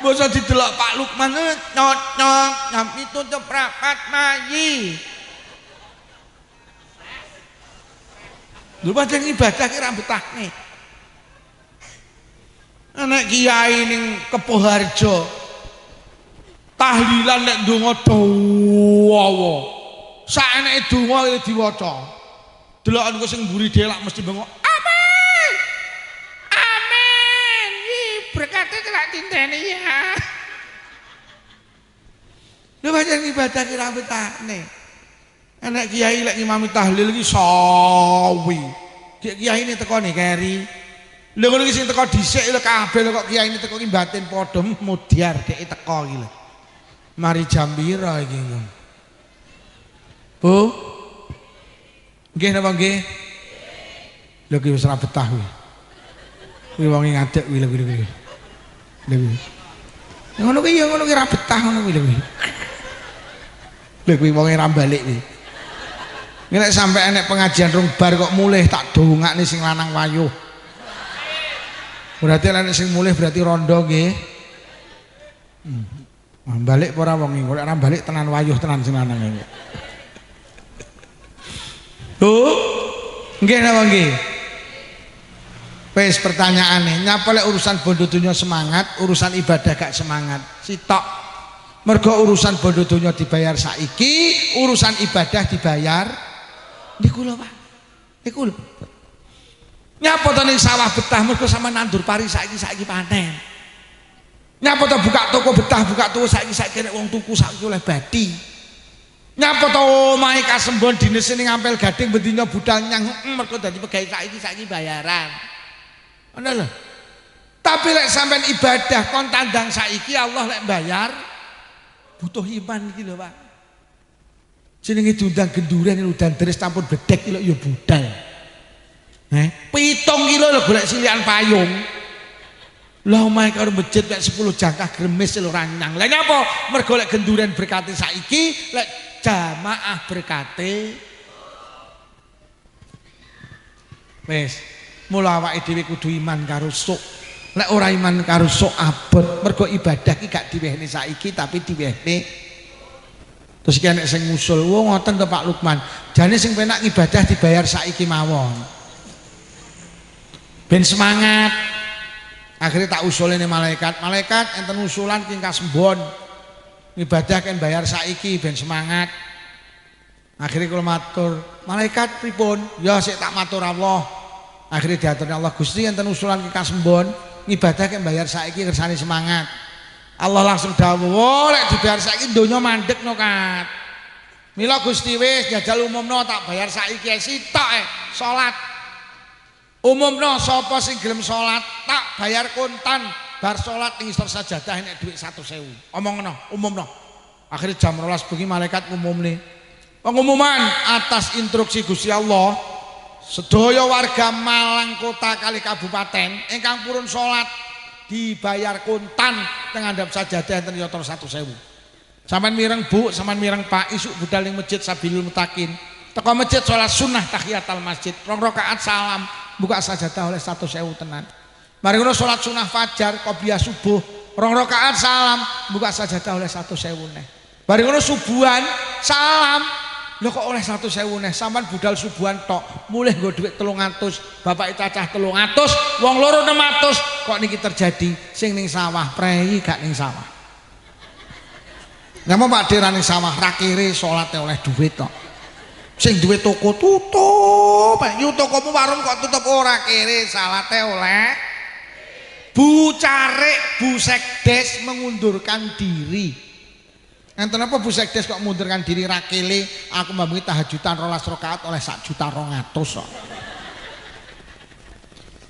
S1: Mosok didelok Pak Lukman nyocok jam itu tuh prapat mayi. Lho pancen ibadah ki ra betahne. Anak kiai ning Kepoharjo tahlilan nek ndonga dawa. Sak eneke donga diwaca. Delokan kok sing mburi dhewe lak mesti bengok. Amin. Amin. Iki berkate tak tindeni ya. Lho pancen ibadah ki ra betahne. Anak kiai lek ngimami tahlil iki sawi. Kiai ini teko nih keri. Lho ngono iki sing teko dhisik lho kabeh lho kok kiai ini teko ki batin padha mudyar dhek teko iki lho. Mari jam pira iki ngono. Bu. Nggih napa nggih? Lho ki wis ora betah kuwi. Kuwi wong ngadeg kuwi lho kuwi. Lho kuwi. Ngono ki ya ngono ki ora betah ngono kuwi lho kuwi. Lho kuwi wong ora balik kuwi. Nek sampai enek pengajian rong bar kok mulih tak dongakne sing lanang wayuh. Berarti enek sing mulih berarti rondo nggih. Balik apa ora wong iki? Ora balik tenan wayuh tenan sing lanang iki. Tuh, nggih napa nggih? Wis pertanyaane, nyapa lek urusan bondo donya semangat, urusan ibadah gak semangat. Sitok. Mergo urusan bondo donya dibayar saiki, urusan ibadah dibayar niku lho, Pak. Niku lho. Nyapa to ning sawah betah mergo sampean nandur pari saiki panen. Nyapa to buka toko betah, buka toko saiki nek wong tuku saiki oleh badi. Nyapa to omahe kasembon dinese ning Ampel Gading bendina budal nyang mergo dadi pegawai saiki bayaran. Ngono lho. Tapi lek sampean ibadah kon tandang saiki Allah lek bayar butuh iman iki lho, Pak. Jenenge diundang genduren udan deres campur bedek iki lho ya budal. 7 kilo lho golek silihan payung. Lah omahe karo masjid lek 10 jangkah gremes lho ora nyang. Lah nyapa? Mergo lek genduren berkate saiki lek jamaah berkate wis mula awake dhewe kudu iman karo sok. Lek ora iman karo sok abot mergo ibadah iki gak diwehne saiki tapi diwehne terus iki nek sing ngusul wong ngoten to Pak Lukman jane sing penak ibadah dibayar saiki mawon ben semangat. Akhirnya tak usulin malaikat enten usulan king kasembon ibadah kan bayar saiki ben semangat. Akhirnya kalau matur malaikat pripun ya sik tak matur Allah. Akhirnya diaturnya Allah Gusti enten usulan king kasembon ibadah kan bayar saiki kersane semangat. Allah langsung dawuh lek dibayar saiki donya mandek no kat. Mila Gusti wis jajal umumno tak bayar saiki sitok salat. Umumno sapa sing gelem salat tak bayar kontan bar salat ing isor sajadah nek dhuwit 100.000. Omongno, umumno. Akhirnya jam 12 bengi malaikat ngumumne. Pengumuman atas instruksi Gusti Allah, sedaya warga Malang kota kali kabupaten ingkang purun salat dibayar kontan teng ngandhap sajadah enten yotor 100.000. Sampeyan mireng Bu, sampeyan mireng Pak, isuk budal ning masjid Sabilul Mutakin. teko masjid sholat sunnah tahiyatul masjid 2 rakaat salam buka sajadah oleh 100.000 tenan. Mari ngono sholat sunnah fajar qobliyah subuh 2 rakaat salam buka sajadah oleh 100.000 neh. Mari ngono subuhan salam lho kok oleh 100.000 neh. Sampean budal subuhan tok mulih nggo dhuwit 300 bapak cacah 300 wong loro 600 kok niki terjadi sing ning sawah prei gak ning sawah. Napa Pak Dir ning sawah ra kire salate oleh dhuwit tok. Sing duwe toko tutup, yu tokomu warung kok tutup ora kere salate oleh. Bu Carik, Bu Sekdes mengundurkan diri. Enten apa Bu Sekdes kok mengundurkan diri ra kele aku mbambi tahajudan 12 rakaat oleh 1.200.000 kok.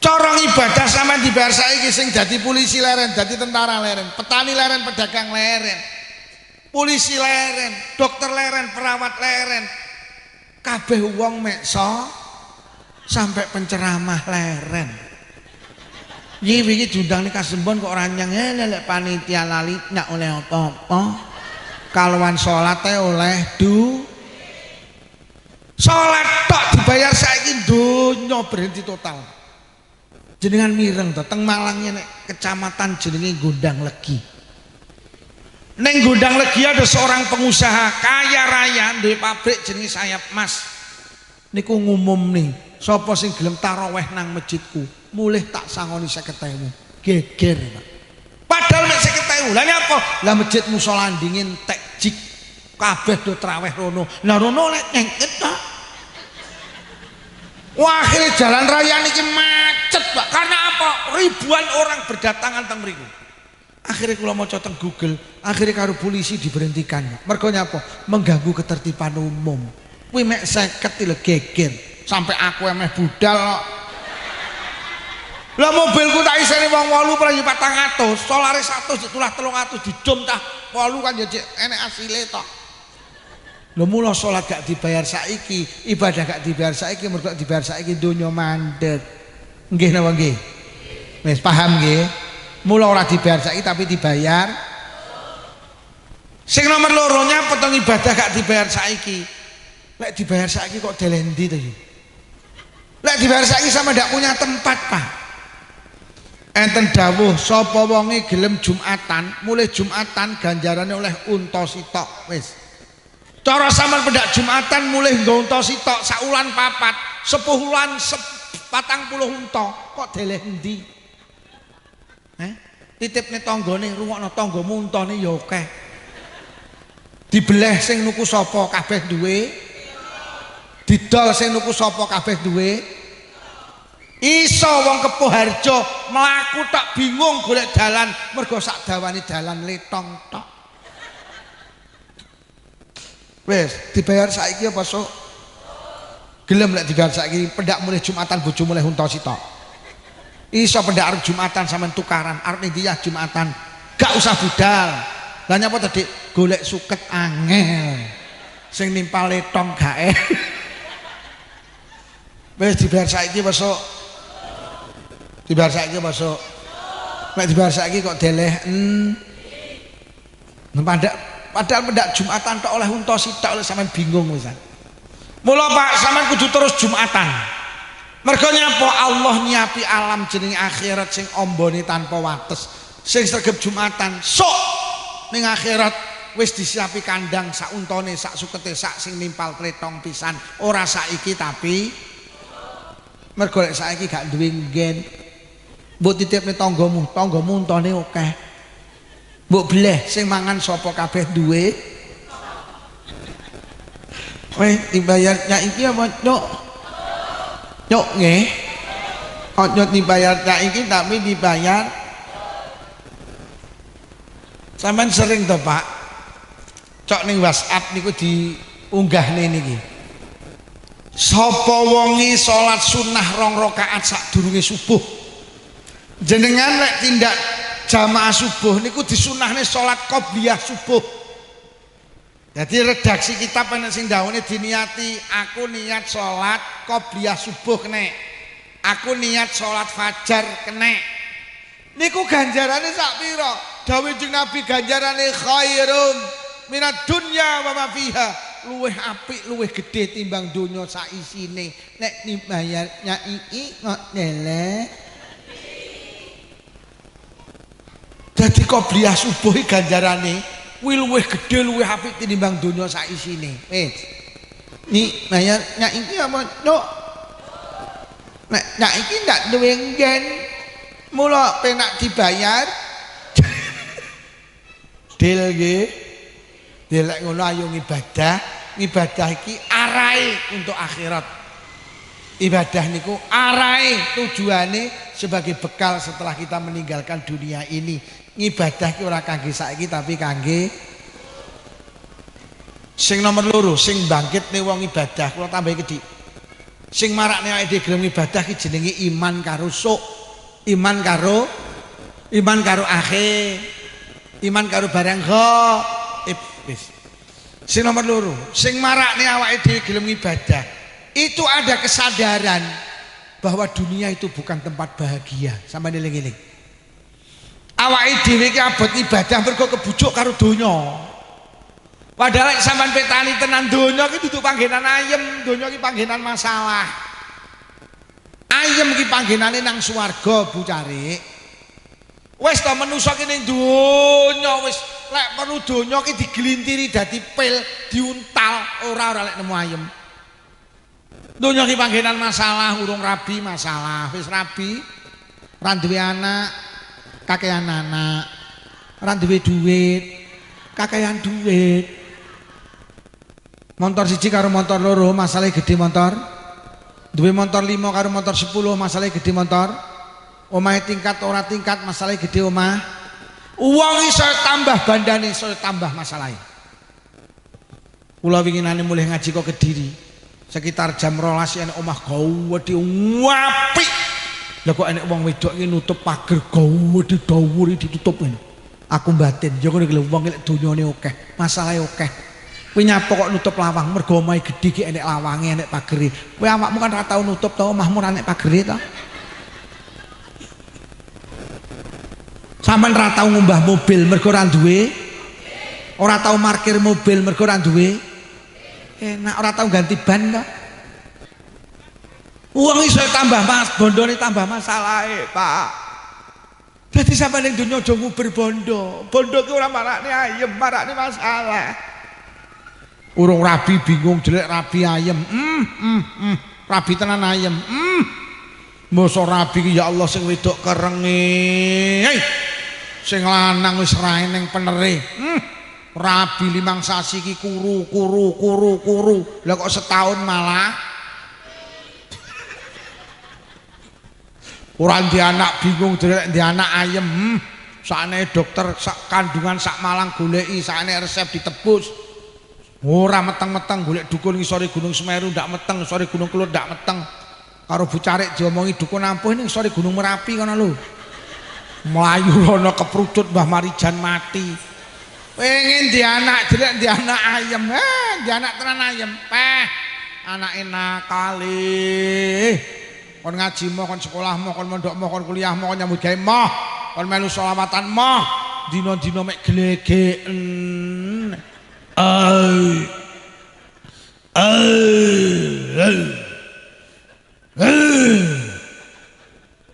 S1: Cara ibadah sampean dibayar saiki sing dadi polisi leren, dadi tentara leren, petani leren, pedagang leren. Polisi leren, dokter leren, perawat leren, kabeh wong meksa sampai penceramah leren. Iki diundang ning Kasembon kok ora nyang lek panitia lali ndak oleh apa-apa. Kalowan salat oleh salat tok dibayar saiki donya berhenti total. Jenengan mireng to teng Malang nek kecamatan jenenge Gondang Legi. Neng Gondang Legi ada seorang pengusaha kaya raya duwe pabrik jenis Sayap Mas. Niku ngumum nih, sapa sing gelem taraweh nang masjidku, mulih tak sangoni 50.000. Geger, Pak. Padahal mek 50.000. Lah nyapa? Lah masjid musala dingin tek jik kabeh do traweh rono. Lah rono lek nyengket ta. Wah, akhirnya jalan raya niki macet, Pak. Karena apa? Ribuan orang berdatangan teng mriku. Akhirnya kalau mau teng Google, akhirnya karo polisi diberhentikan. Mergo nyapa? Mengganggu ketertiban umum. Kuwi mek 50 lho geger. Sampai aku emeh budal kok. Lah mobilku tak iseni wong 8 prayu 400, solare 100 ditulah 300 didom tah 8 kan ya enek asile tok. Lho mula salat gak dibayar saiki, ibadah gak dibayar saiki mergo dibayar saiki donya mandeg. Nggih napa nggih? Wis paham nggih? Mula ora dibayar saiki tapi dibayar. Sing nomor loronya potong ibadah gak dibayar saiki. Lek dibayar saiki kok delendi to iki? Lek dibayar saiki sama ndak punya tempat, Pak. Enten dawuh sapa wonge gelem Jumatan, mulih Jumatan ganjarane oleh unta sitok wis. Cara sampean pendak Jumatan mulih nggo unta sitok saulan 4, 10 wulan 40 unta kok delendi? Titipne tanggane rungokno tanggamu untane ya akeh. Dibeleh sing nuku sapa kabeh duwe. Didol sing nuku sapa kabeh duwe. Iso wong Kepuh Harjo mlaku tok bingung golek dalan mergo sak dawane dalan letong tok. Wis dibayar saiki apa sok? Gelem lek dibayar saiki pendak mulih Jumatan bojo mulih unta sitok. Iso pendak arep Jumatan sampean tukaran, arep ning dia Jumatan. Gak usah budal. Lah nyapa tadi golek suket angel. Sing nimpal letong gae. Wis dibayar saiki besok. Dibayar saiki besok. Nek dibayar saiki kok delehen. Padahal pendak Jumatan tok oleh unta sitok oleh sampean bingung wisan. Mula Pak sampean kudu terus Jumatan. Mergo nyapa Allah nyiapi alam jeneng akhirat sing ombone tanpa wates. Sing sregep Jumatan sok ning akhirat wis disiapi kandang sak untane sak sukete sak sing nimpal tletong pisan. Ora saiki tapi mergo lek saiki gak duwe nggen. Mbok titipne tanggamu untane akeh. Mbok bleh sing mangan sapa kabeh duwe. Weh dibayarnya iki apa, Cuk? Cuk nggih. Ojo dibayar saiki tapi dibayar. Sampeyan sering to, Pak? Cok ning WhatsApp niku diunggahne niki. Sapa wonge salat sunah 2 rakaat sadurunge subuh. Jenengan lek tindak jamaah subuh niku disunahne salat qobliyah subuh. Jadi redaksi kitab ana sing dawuhne diniati aku niat salat qobliyah subuh kene. Aku niat salat fajar kene. Niku ganjarane sak pira? Dawuh Nabi ganjarane khairum minad dunya wa ma fiha. luwih apik luwih gedhe timbang donya sak isine nek dibayarnya iki kok delek. Dadi qobliyah subuh iki ganjarane kuwi luwih gedhe luwih apik tinimbang donya sak isine. Wis. Ni bayarnya iki apa, Cuk? Nek iki ndak duwe nggen. Mula penak dibayar. Dil nggih. Delek ngono ayo ngibadah iki arahe untuk akhirat. Ibadah niku arahe tujuane sebagai bekal setelah kita meninggalkan dunia ini. Ngibadah ki ora kangge saiki tapi kangge sing nomor loro, sing bangkitne wong ibadah kula tambahi kedhik. Sing marakne awake dhewe gelem ibadah ki jenenge iman karo sok. Iman karo akhir. Iman karo barang ghaib. Sing nomor loro, sing marakne awake dhewe gelem ibadah, itu ada kesadaran bahwa dunia itu bukan tempat bahagia. Sampeyan eling-eling. Awake dhewe iki abot ibadah mergo kebujuk karo donya. Padahal sampeyan petani tenan donya iki dudu panggenan ayem, donya iki panggenan masalah. Ayem iki panggenane nang swarga, Bu Cari. Wis ta menungso ki ning donya wis lek perlu donya ki diglintiri dadi pil, diuntal, ora lek nemu ayem. Donya ki panggenan masalah, urung rabi masalah, wis rabi ora duwe anak, kakean anak, ora duwe duit, kakean duit. Motor siji karo motor loro, masalah gede motor. Duwe motor 5 karo motor 10, masalah gede motor. Omahe tingkat ora tingkat, masalah gede omah. Uang iso tambah bandane, iso tambah masalahe. Kula winginane mulih ngaji kok Kediri. Sekitar jam 12 enek omah gawedhe apik. Lah kok enek wong wedok iki nutup pager gawedhe dawur ditutup ngene. Aku batin, ya ngono iki lho wong lek donyane akeh, masalahe akeh. Kowe nyapa kok nutup lawang mergo omahe gedhe ki enek lawange, enek pagere. Kowe awakmu kan ora tau nutup to, omahmu ora enek pagere to. Sampeyan ora tau ngumbah mobil mergo ora duwe. Ora tau parkir mobil mergo ora duwe. Enak ora tau ganti ban to. Uang iso tambah mas, bondone tambah masalahe, Pak. Dadi sampeyan ning donya aja nguber bondo. Bondo ki ora marakne ayem, marakne masalah. Urung rabi bingung jelek rabi ayem. Rabi tenan ayem. Mosok rabi ki ya Allah sing wedok kerenge. Sing lanang wis rae ning penere. Rabi 5 sasi ki kuru. Lah kok setahun malah ora ndek anak bingung jelek ndek anak ayem. Sakne dokter sak kandungan sak Malang goleki, sakne resep ditebus. Ora meteng-meteng golek dukun ngisore Gunung Semeru ndak meteng, ngisore Gunung Kelud ndak meteng. Karo Bu Carik diomongi dukun ampuh ning ngisore Gunung Merapi kono lho. Mlayu rono keprutut Mbah Marijan mati. Pengen di anak jelek di anak ayem. Di anak tenan ayem. Anake nakali. Kon ngaji mo, kon sekolah mo, kon mondok mo, kon kuliah mo, kon nyambut gawe mo, kon melu selawatan mo. Dina-dina mek glegeken.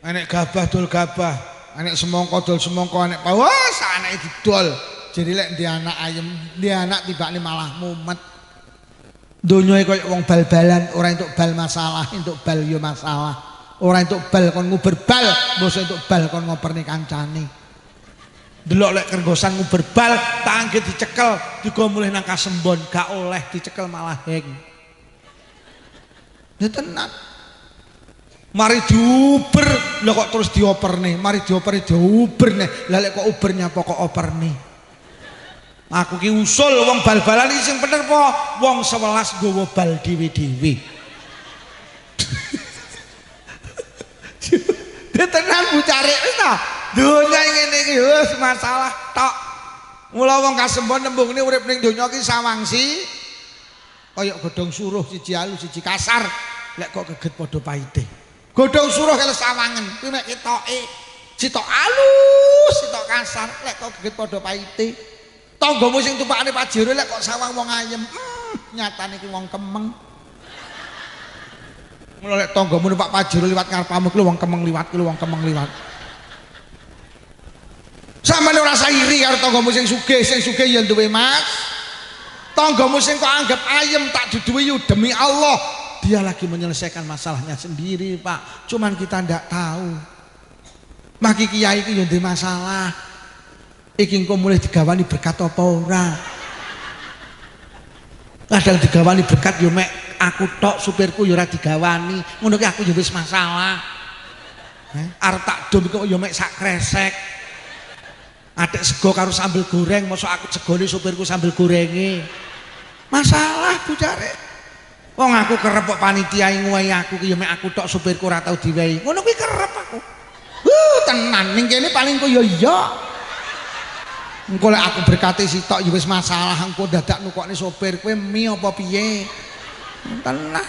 S1: Anek gabah dol gabah, anek semongko dol semongko, anek pawas anake didol. Jadi lek ndi anak ayem, ndi anak tibakne malah mumet. Donya iki koyo wong bal-balan, ora entuk bal masalah, entuk bal yo masalah. Ora entuk bal kon nguber bal, mbok entuk bal kon ngoperni kancane. Delok lek kergosan nguber bal, tangke dicekel, digo mulih nang kasembon, gak oleh dicekel malah heng. Ya tenan. Mari diuber, lho kok terus dioperne, mari dioperi diuberne. Lah lek kok ubernya pokok operne. Aku ki usul wong bal-balan iki sing bener po, wong 11 nggawa bal dhewe-dhewe. Dia tenan Bu Carik wis ta. Donya ngene iki wis masalah tok. Mula wong kasembon nembungne urip ning donya iki sawangsi kaya godhong suruh siji alus siji kasar. Lek kok geget padha paite. Godhong suruh kaya sawangen kuwi mek ketoke sitok alus sitok kasar lek kok geget padha paite. Tanggamu sing tumpakane pajero lek kok sawang wong ayem. nyatane ki wong Kemeng. Mula lek tanggamu Pak Pajero liwat ngarepamu ki wong Kemeng liwat ki wong Kemeng liwat. Samane ora usah iri karo tanggamu sing sugih ya duwe Mas. Tanggamu sing kok anggap ayem tak duduhi demi Allah, dia lagi menyelesaikan masalahnya sendiri, Pak. Cuman kita ndak tahu. Maki kiai iki yo ndek masalah. Iki engko mulai digawani berkat apa ora? Kadang digawani berkat yo mek aku tok, supirku yo ora digawani. Ngono ki aku yo wis masalah. Arep tak dom kok yo mek sak kresek. Adek sego karo sambel goreng, mosok aku segone supirku sambel gorenge. Masalah bujare. Wong aku kerep kok panitia ngowahi aku ki ya mek aku tok, supirku ora tau diwehi. Ngono kuwi kerep aku. Tenan ning kene paling kok ya iya. Engko lek aku berkate sitok ya wis masalah, engko dadak nukokne supir kowe mi apa piye. Tenan.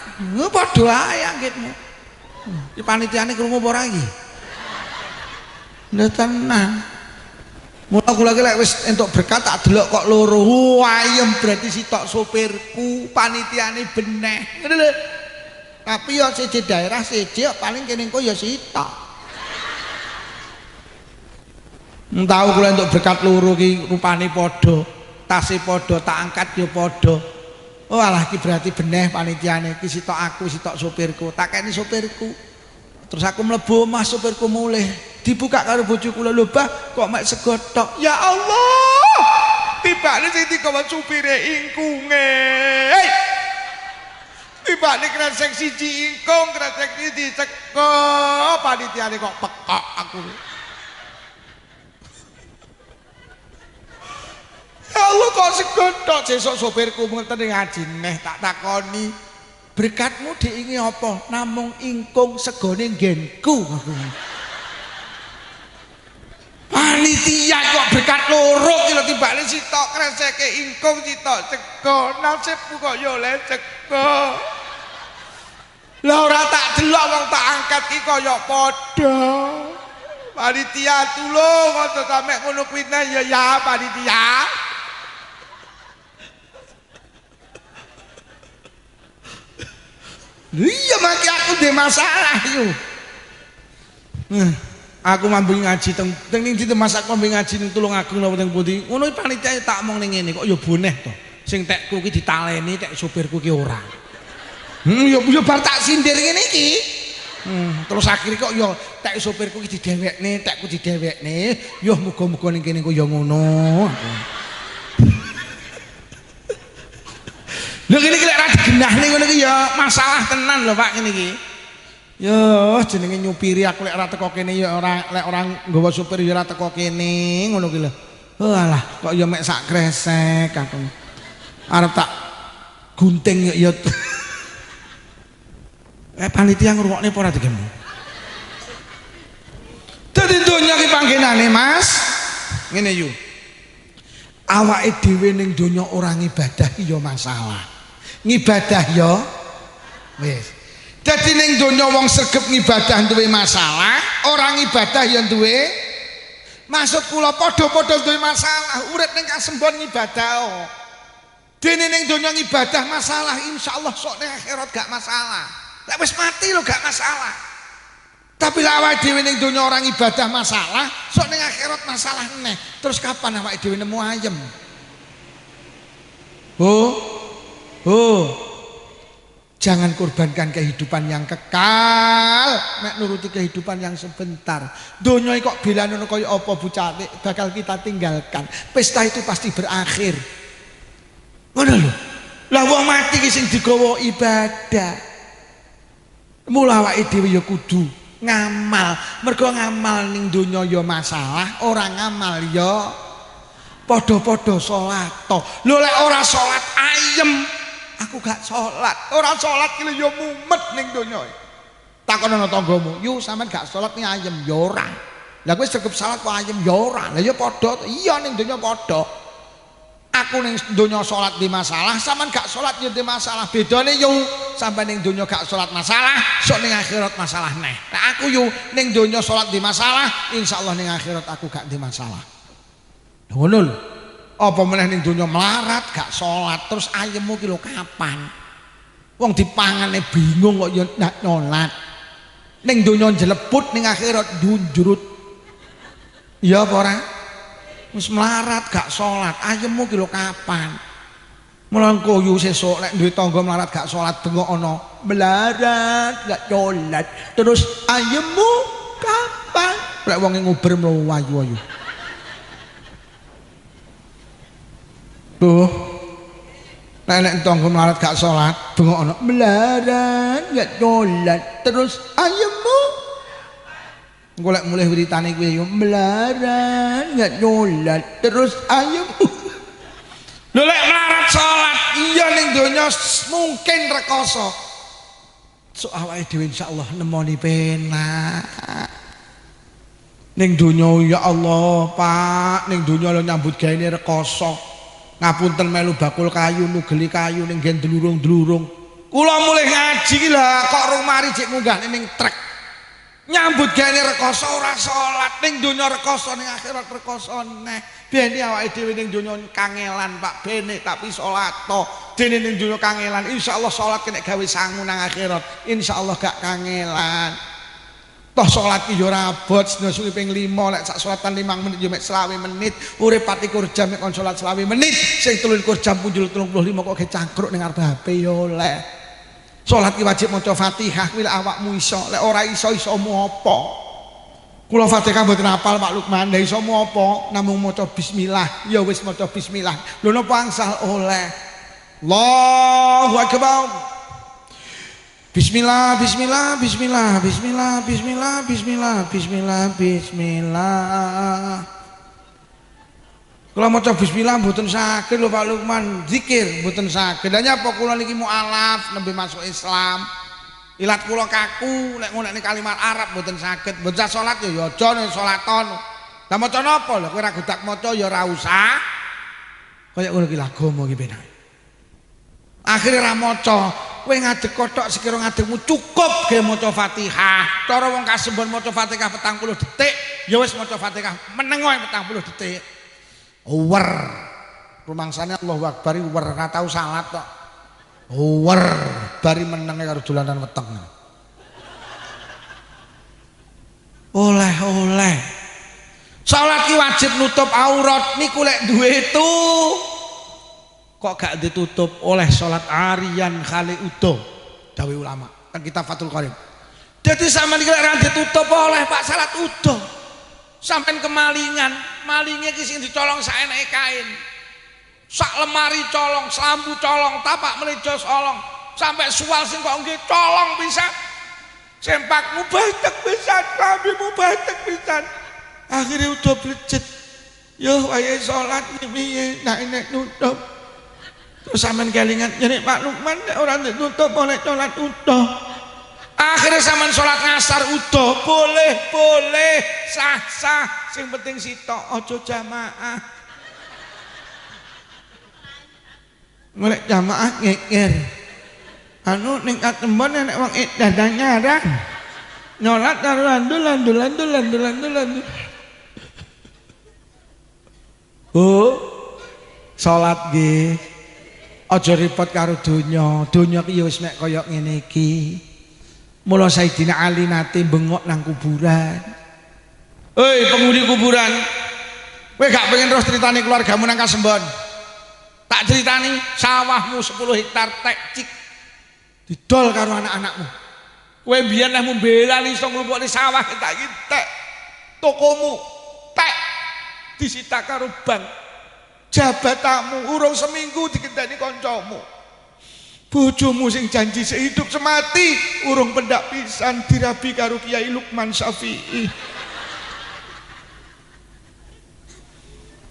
S1: Padha ae anggitmu. Iki panitiane krungu apa ora iki? Lha tenan. Mula kula iki lek wis entuk berkat tak delok kok loro. Ayem berarti sitok sopirku, panitiane beneh. Ngono lho. Tapi ya siji daerah siji paling kene engko ya sitok. Entau kula entuk berkat loro ki rupane padha, tase padha, tak angkat ya padha. Oh alah iki berarti beneh panitiane iki sitok aku, sitok sopirku. Tak kene sopirku. Terus aku mlebu omah supirku mulih dibuka karo bojo kula lho Bah kok mek sego tok. Ya Allah tibane sing digawa supire ingkunge tibane kresek siji ingkung kresek iki diceko panitiane kok pekok aku. Ya Allah kok sego tok sesuk supirku ngeten ngaji neh tak takoni berkatmu diingi apa? Namung ingkung segone nggenku. Panitia kok berkat loro ki lho tibane sitok kreseke ingkung sitok sego. Nasibku kok ya oleh sego. Lah ora tak delok wong tak angkat ki kaya padha. Panitia tulung aja sampe ngono kuwi ya panitia. Iya maki aku ndek masalah yo. Aku mambu ngaji teng ndi Mas aku mambu ngaji ning Tulungagung napa teng pundi. Ngono panitia tak omong ning ngene kok ya boneh to. Sing tekku ki ditaleni, tek supirku ki ora. Ya bar tak sindir ngene iki. Terus akhirnya kok ya tek supirku ki didewekne, tekku didewekne. Yo muga-muga ning kene kok ya ngono. Lho kene iki lek ra digenahne ngono iki ya masalah tenan lho Pak kene iki. Yo jenenge nyupiri aku lek ora teko kene ya ora lek orang nggawa supir ya ora teko kene ngono ki lho. Oh alah kok ya mek sak kresek aku. Arep tak gunting ya. Panitia ngrungokne apa ora digemu? Dadi donya ki panggenane Mas. Ngene yo. Awake dhewe ning donya ora ngibadah ki ya masalah. Ngibadah ya wis. Dadi ning donya wong sregep ngibadah duwe masalah, orang ibadah ya duwe. Maksud kula padha-padha duwe masalah, urip ning kasembon ngibadah. Dene ning donya ngibadah masalah, insyaallah sok ning akhirat gak masalah. Lek wis mati lho gak masalah. Tapi lek awake dhewe ning donya orang ibadah masalah, sok ning akhirat masalah neh. Terus kapan awake dhewe nemu ayem? Jangan korbankan kehidupan yang kekal mek nuruti kehidupan yang sebentar. Donya kok belane kaya apa bocah bakal kita tinggalkan. Pesta itu pasti berakhir. Ngono lho. Lah wong mati ki sing digawa ibadah. Mula awake dhewe ya kudu ngamal. Mergo ngamal ning donya ya masalah, ora ngamal ya padha-padha salat to. Lho lek ora salat ayem aku gak sholat, orang sholat ki yo mumet ning donya. Takono tanggamu, "Yu sampean gak sholat ning ayem ya ora." Lah kowe sregep salat kok ayem ya ora. Lah ya padha, iya ning donya padha. Aku ning donya sholat di masalah, sampean gak sholat ya di masalah. Bedane yo sampean ning donya gak sholat masalah, sok ning akhirat masalah neh. Nah aku yo ning donya sholat di masalah, insyaallah ning akhirat aku gak di masalah. Ngono lho. Apa meneh ning donya melarat gak salat terus ayemmu ki lho kapan? Wong dipangane bingung kok ya ndak nyolat. Ning donya njleput ning akhirat njurut. Iya apa ora? Wis melarat gak salat, ayemmu ki lho kapan? Mulang koyo sesuk nek duwe tangga melarat gak salat bengok ana melarat gak nyolat. Terus ayemmu kapan? Lek wong nguber mlayu ayu. Tuh, nenek tangga melarat gak sholat, bengok anak melarat gak sholat, terus ayammu, golek mulai beritane gue yo melarat gak sholat, terus ayammu, golek melarat sholat, iya ning donya mungkin rekoso, so awake dhewe insyaallah nemoni penak. Ning donya ya Allah Pak, ning donya lo nyambut gawe rekoso. Ngapunten melu bakul kayu nugeli kayu ning nggen dlurung-dlurung. Kula mulih ngaji lah kok rung mari cek munggah ning trek. Nyambut gawe rekoso ora salat ning donya rekoso ning akhirat rekoso neh. Bene awake dhewe ning donya kangelan Pak bene tapi salat to. Dene ning donya kangelan insyaallah salat kena gawe sangu nang akhirat. Insyaallah gak kangelan. Toh salat ki yo ora abot sedina suwi ping 5 lek sak salatan 5 menit yo mek 20 menit urip 24 jam mek kon salat 20 menit sing 23 jam punjul 35 kok ge cangkruk ning arep HP yo lek salat ki wajib maca Fatihah kuwi lek awakmu iso lek ora iso-isomu apa kula Fatihah mboten hafal Pak Lukman lha isomu apa namung maca bismillah ya wis maca bismillah lho napa angsal oleh Allahu akbar Bismillah, bismillah, bismillah, bismillah, bismillah, bismillah, bismillah, bismillah. Kalau maca bismillah mboten saged lho Pak Lukman, zikir mboten saged. Lah nyapa kula niki mualaf nembe masuk Islam. Ilat kula kaku nek ngonekne kalimat Arab mboten saged. Bocah salat ya aja nek salaton. Lah maca napa lho kowe ora godak maca ya ora usah. Kaya ngono ki agama ki penak. Akhire ra maca kowe ngadeg kothok sekira ngadegmu cukup ge maca Fatihah. Cara wong kasembon maca Fatihah 40 detik, ya wis maca Fatihah meneng wae 40 detik. Uwer. Rumangsane Allahu Akbar uwer ora tau salat kok. Uwer bari menenge karo dolanan weteng. Oleh-oleh. Salat ki wajib nutup aurat niku lek duwe itu. Kok gak ditutup oleh sholat arian khali utuh dawe ulama kan kita Fathul Qorib jadi sama dikira ditutup oleh Pak salat utuh sampai kemalingan malingnya kisah dicolong saenake kain sak lemari colong selambu colong tapak melejo colong sampai sual sing kok nggih colong bisa sempakmu batek bisa lambimu batek bisa akhirnya udah blecet yo wayahe sholat piye nek nek nutup terus sampean kelingan jadi Pak Lukman orang ditutup oleh sholat utuh akhirnya sampean sholat ngasar utuh boleh sah sing penting sitok ojo jamaah mulai jamaah ngeker anu ning katembon nek wong dadah nyarang nyolat karo landul oh sholat nggih aja repot karo donya ki wis mek kaya ngene iki mula Sayyidina Ali nate bengok nang kuburan hei penghuni kuburan kowe gak pengen terus critane keluargamu nang Kasembon tak critani sawahmu 10 hektar tek cik didol karo anak-anakmu kowe biyen nek mbelani iso nglumpukne sawah tak iki tek tokomu tek disita karo bank jabatamu urung seminggu digendani koncomu bojomu sing janji sehidup semati urung pendak pisan dirabi karo Kiai Lukman Syafi'i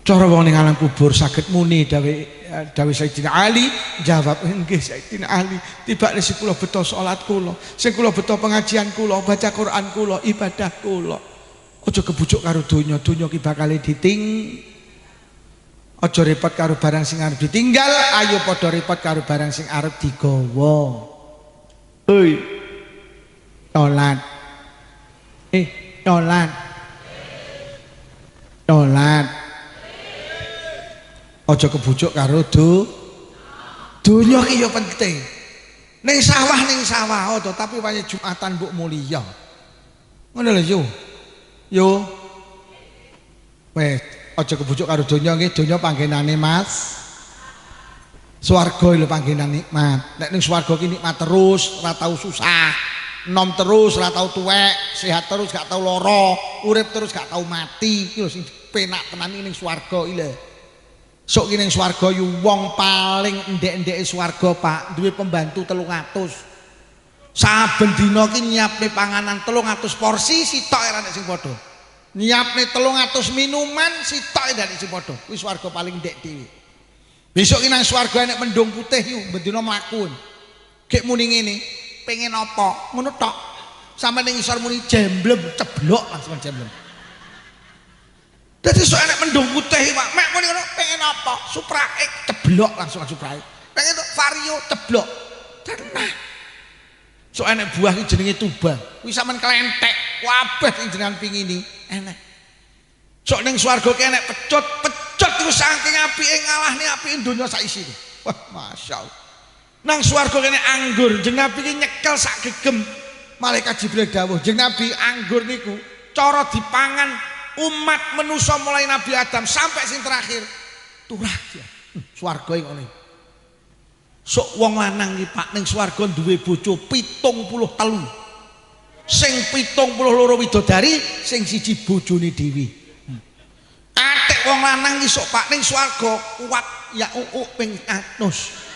S1: cara wong ning alam kubur saged muni dawe Sayyidina Ali jawab nggih Sayyidina Ali tibane sing kula beto salat kula sing kula beto pengajian kula baca Quran kula ibadah kula aja kebujuk karo donya ki bakal aja repot karo barang sing arep ditinggal ayo padha repot karo barang sing arep digawa hei salat salat Aja kebujuk karo donya ki ya penting. Ning sawah to, tapi wae Jumatan mbok mulya. Ngono lho yo. Yo. Wes, aja kebujuk karo donya nggih, donya panggenane Mas. Swarga lho panggenan nikmat. Nek ning swarga ki nikmat terus, ora tau susah. Nom terus, ora tau tuwek, sehat terus, gak tau lara, urip terus gak tau mati. Iki lho sing penak tenan ning swarga iki lho. Sok ki ning swarga yu wong paling endek-endeke swarga, Pak, duwe pembantu 300. Saben dina ki nyiapne panganan 300 porsi, sitok ora nek sing padha. Nyiapne 300 minuman, sitok ora nek sing padha. Kuwi swarga paling ndek dhewe. Besok ki nang swarga nek mendung putih yu bendina mlaku. Gek muni ngene, pengen apa? Ngono tok. Sampe ning isor muni jemblem, ceblok langsung jemblem. Dadi sok enek mendung putih Pak, mek muni ngono pengen apa? Supraek ceblok langsung supraek. Pengen vario ceblok. Tenang. Sok enek buah iki jenenge tuba. Kuwi sampean kelentek, kabeh sing jenengan pingini enek. Sok ning swarga ki enek pecut iku saking apike ngalahne apike donya sak isine. Wah, masyaallah. Nang swarga kene anggur, jeneng Nabi ki nyekel sak gegem. Malaikat Jibril dawuh, jeneng Nabi anggur niku cara dipangan umat manusa mulai Nabi Adam sampai sing terakhir turah ya. Swarga iki ngene. Sok wong lanang iki Pak ning swarga duwe bojo 73. Sing 72 widodari, sing siji bojone dhewe. Atik wong lanang iki sok Pak ning swarga kuat ya ping 100.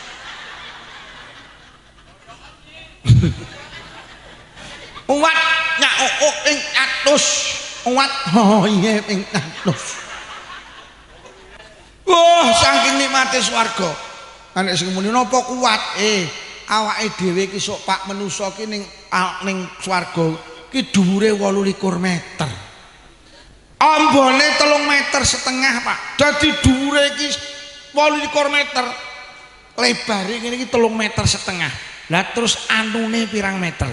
S1: Uwat nyak ping 100. Uwat oh iya ping 100. Wah, saking nikmate swarga. Nek sing muni napa kuat? Awake dhewe ki sok Pak manusa ki ning swarga ki dhuwure 28 meter. Ambane 3,5 meter Pak. Dadi dhuwure ki 28 meter. Lebare ngene iki 3,5 meter. Lah terus anune pirang meter?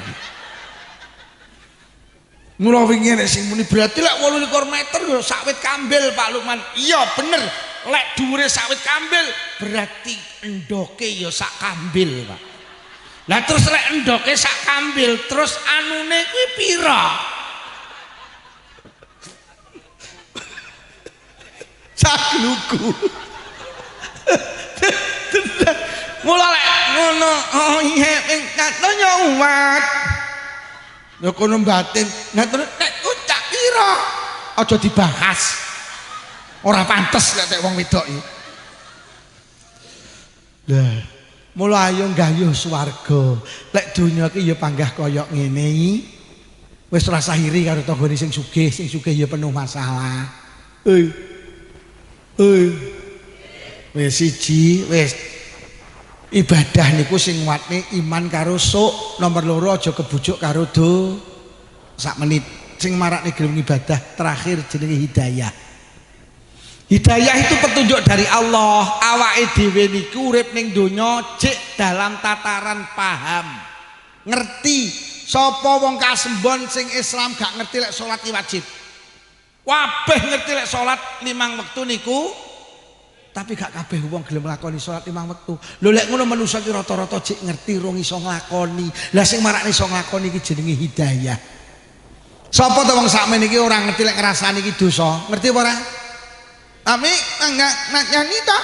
S1: Mula wingi nek sing muni berarti lek 28 meter ya sawit kambil Pak Lukman. Iya bener, lek dhuwure sawit kambil berarti endoke ya sak kambil, Pak. Lah terus lek endoke sak kambil, terus anune kuwi pira? Sak glugu. Mula lek ngono oh iya ping katanya umat. Ya kono batin, nah terus nek ucap pira aja dibahas. Ora pantes lek wong wedok iki. Lah, mula ayo nggayuh swarga. Lek donya ki ya panggah kaya ngene iki. Wis rasa iri karo tanggane sing sugih ya penuh masalah. Wis siji, wis ibadah niku sing nguatne iman karo sok. Nomor 2 aja kebujuk karo sak menit. Sing marakne gelem ibadah terakhir jenenge hidayah. Hidayah itu petunjuk dari Allah. Awake dhewe niku urip ning donya jek dalam tataran paham. Ngerti sapa wong kasembon sing Islam gak ngerti lek salat iki wajib. Kabeh ngerti lek salat 5 wektu niku, tapi gak kabeh wong gelem nglakoni salat 5 wektu. Lho lek ngono manusa ki rata-rata jek ngerti rong iso nglakoni. Lah sing marakne iso nglakoni iki jenenge hidayah. Sapa to wong sakmene iki ora ngerti lek ngrasani iki dosa? Ngerti apa ora? Tapi enggak nyanyi tok.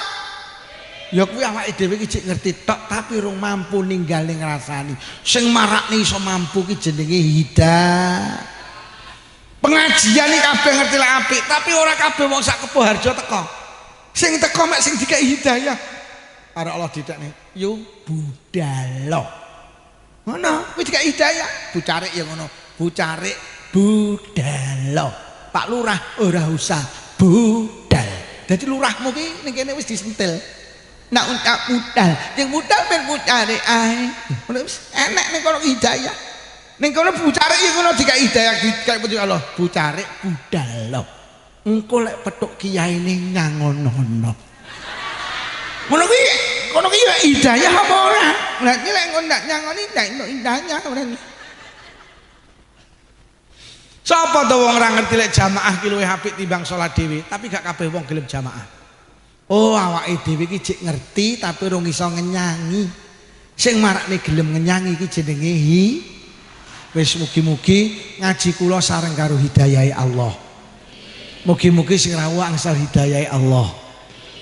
S1: Ya kuwi awake dhewe iki jek ngerti tok tapi rong mampu ninggal ning ngrasani. Sing marakne iso mampu ki jenenge hidayah. Pengajian iki kabeh ngerti lek apik, tapi ora kabeh wong sak Kebo Harjo teko. Sing teko mek sing dikai hidayah karo Allah didakne yo budalo ngono kuwi dikai hidayah. Bucarik ya ngono, bucarik budalo. Pak Lurah ora usah budal. Dadi lurahmu ki ning kene wis disentil. Nak budal, sing budal ben bucarik ae. Ngono wis enek ning kono hidayah. Ning kono bucarik ya ngono dikai hidayah dikai petunjuk Allah. Bucarik budalo. Engko lek petuk kiai ning nyangonono. Ngono ki ya hidayah apa ora? Lah iki lek ndak nyangoni ndak hidayah ora. Sapa to wong ora ngerti lek jamaah ki luwih apik timbang salat dhewe, tapi gak kabeh wong gelem jamaah. Oh awake dhewe iki jek ngerti tapi ora iso ngenyangi. Sing marakne gelem ngenyangi iki jenenge wis mugi-mugi ngaji kula sareng karo hidayahe Allah. Mugi-mugi sing rawuh angsal hidayahe Allah.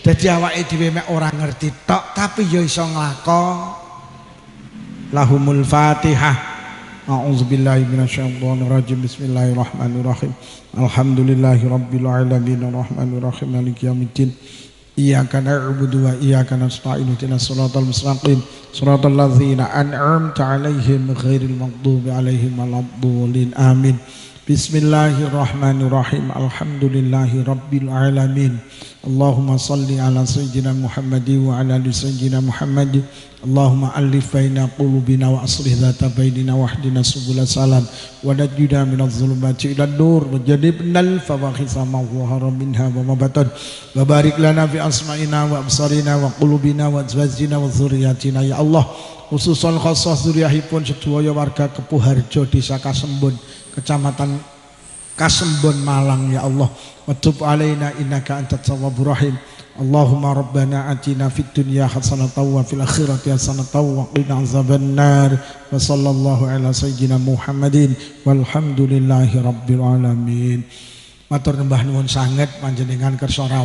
S1: Dadi awake dhewe mek ora ngerti tok tapi ya iso nglakon. Lahumul Fatihah. A'udzubillahi minasyaitonir rajim. Bismillahirrahmanirrahim. Alhamdulillahirabbil alamin arrahmanir rahim maliki yaumiddin. Iyyaka na'budu wa iyyaka nasta'in ihdinas siratal mustaqim siratal ladzina an'amta 'alaihim ghairil maghdubi 'alaihim waladdallin. Amin. Bismillahirrahmanirrahim. Alhamdulillahi rabbil alamin. Allahumma salli ala sayyidina Muhammadin wa ala ali sayyidina Muhammadin. Allahumma alif baina qulubina wa aslih dhata bainina wahdina subul salam wa najjina minadh dhulumati ila nur wa jannibnal fawahisha ma zahara minha wa ma batan wa barik lana fi asma'ina wa absarina wa qulubina wa azwajina wa dzurriyyatina ya Allah. Khususan khassah dzurriyyahipun sedaya warga Kepuharjo Desa Kasembon Kecamatan Kasembon Malang ya Allah. Wa tub alaina innaka antat tawwabur rahim. Allahumma rabbana atina fid dunya hasanatan wa fil akhirati hasanatan wa qina azabannar. Wa sallallahu ala sayyidina Muhammadin walhamdulillahi rabbil alamin. Matur nembah nuwun sanget panjenengan kersa rawuh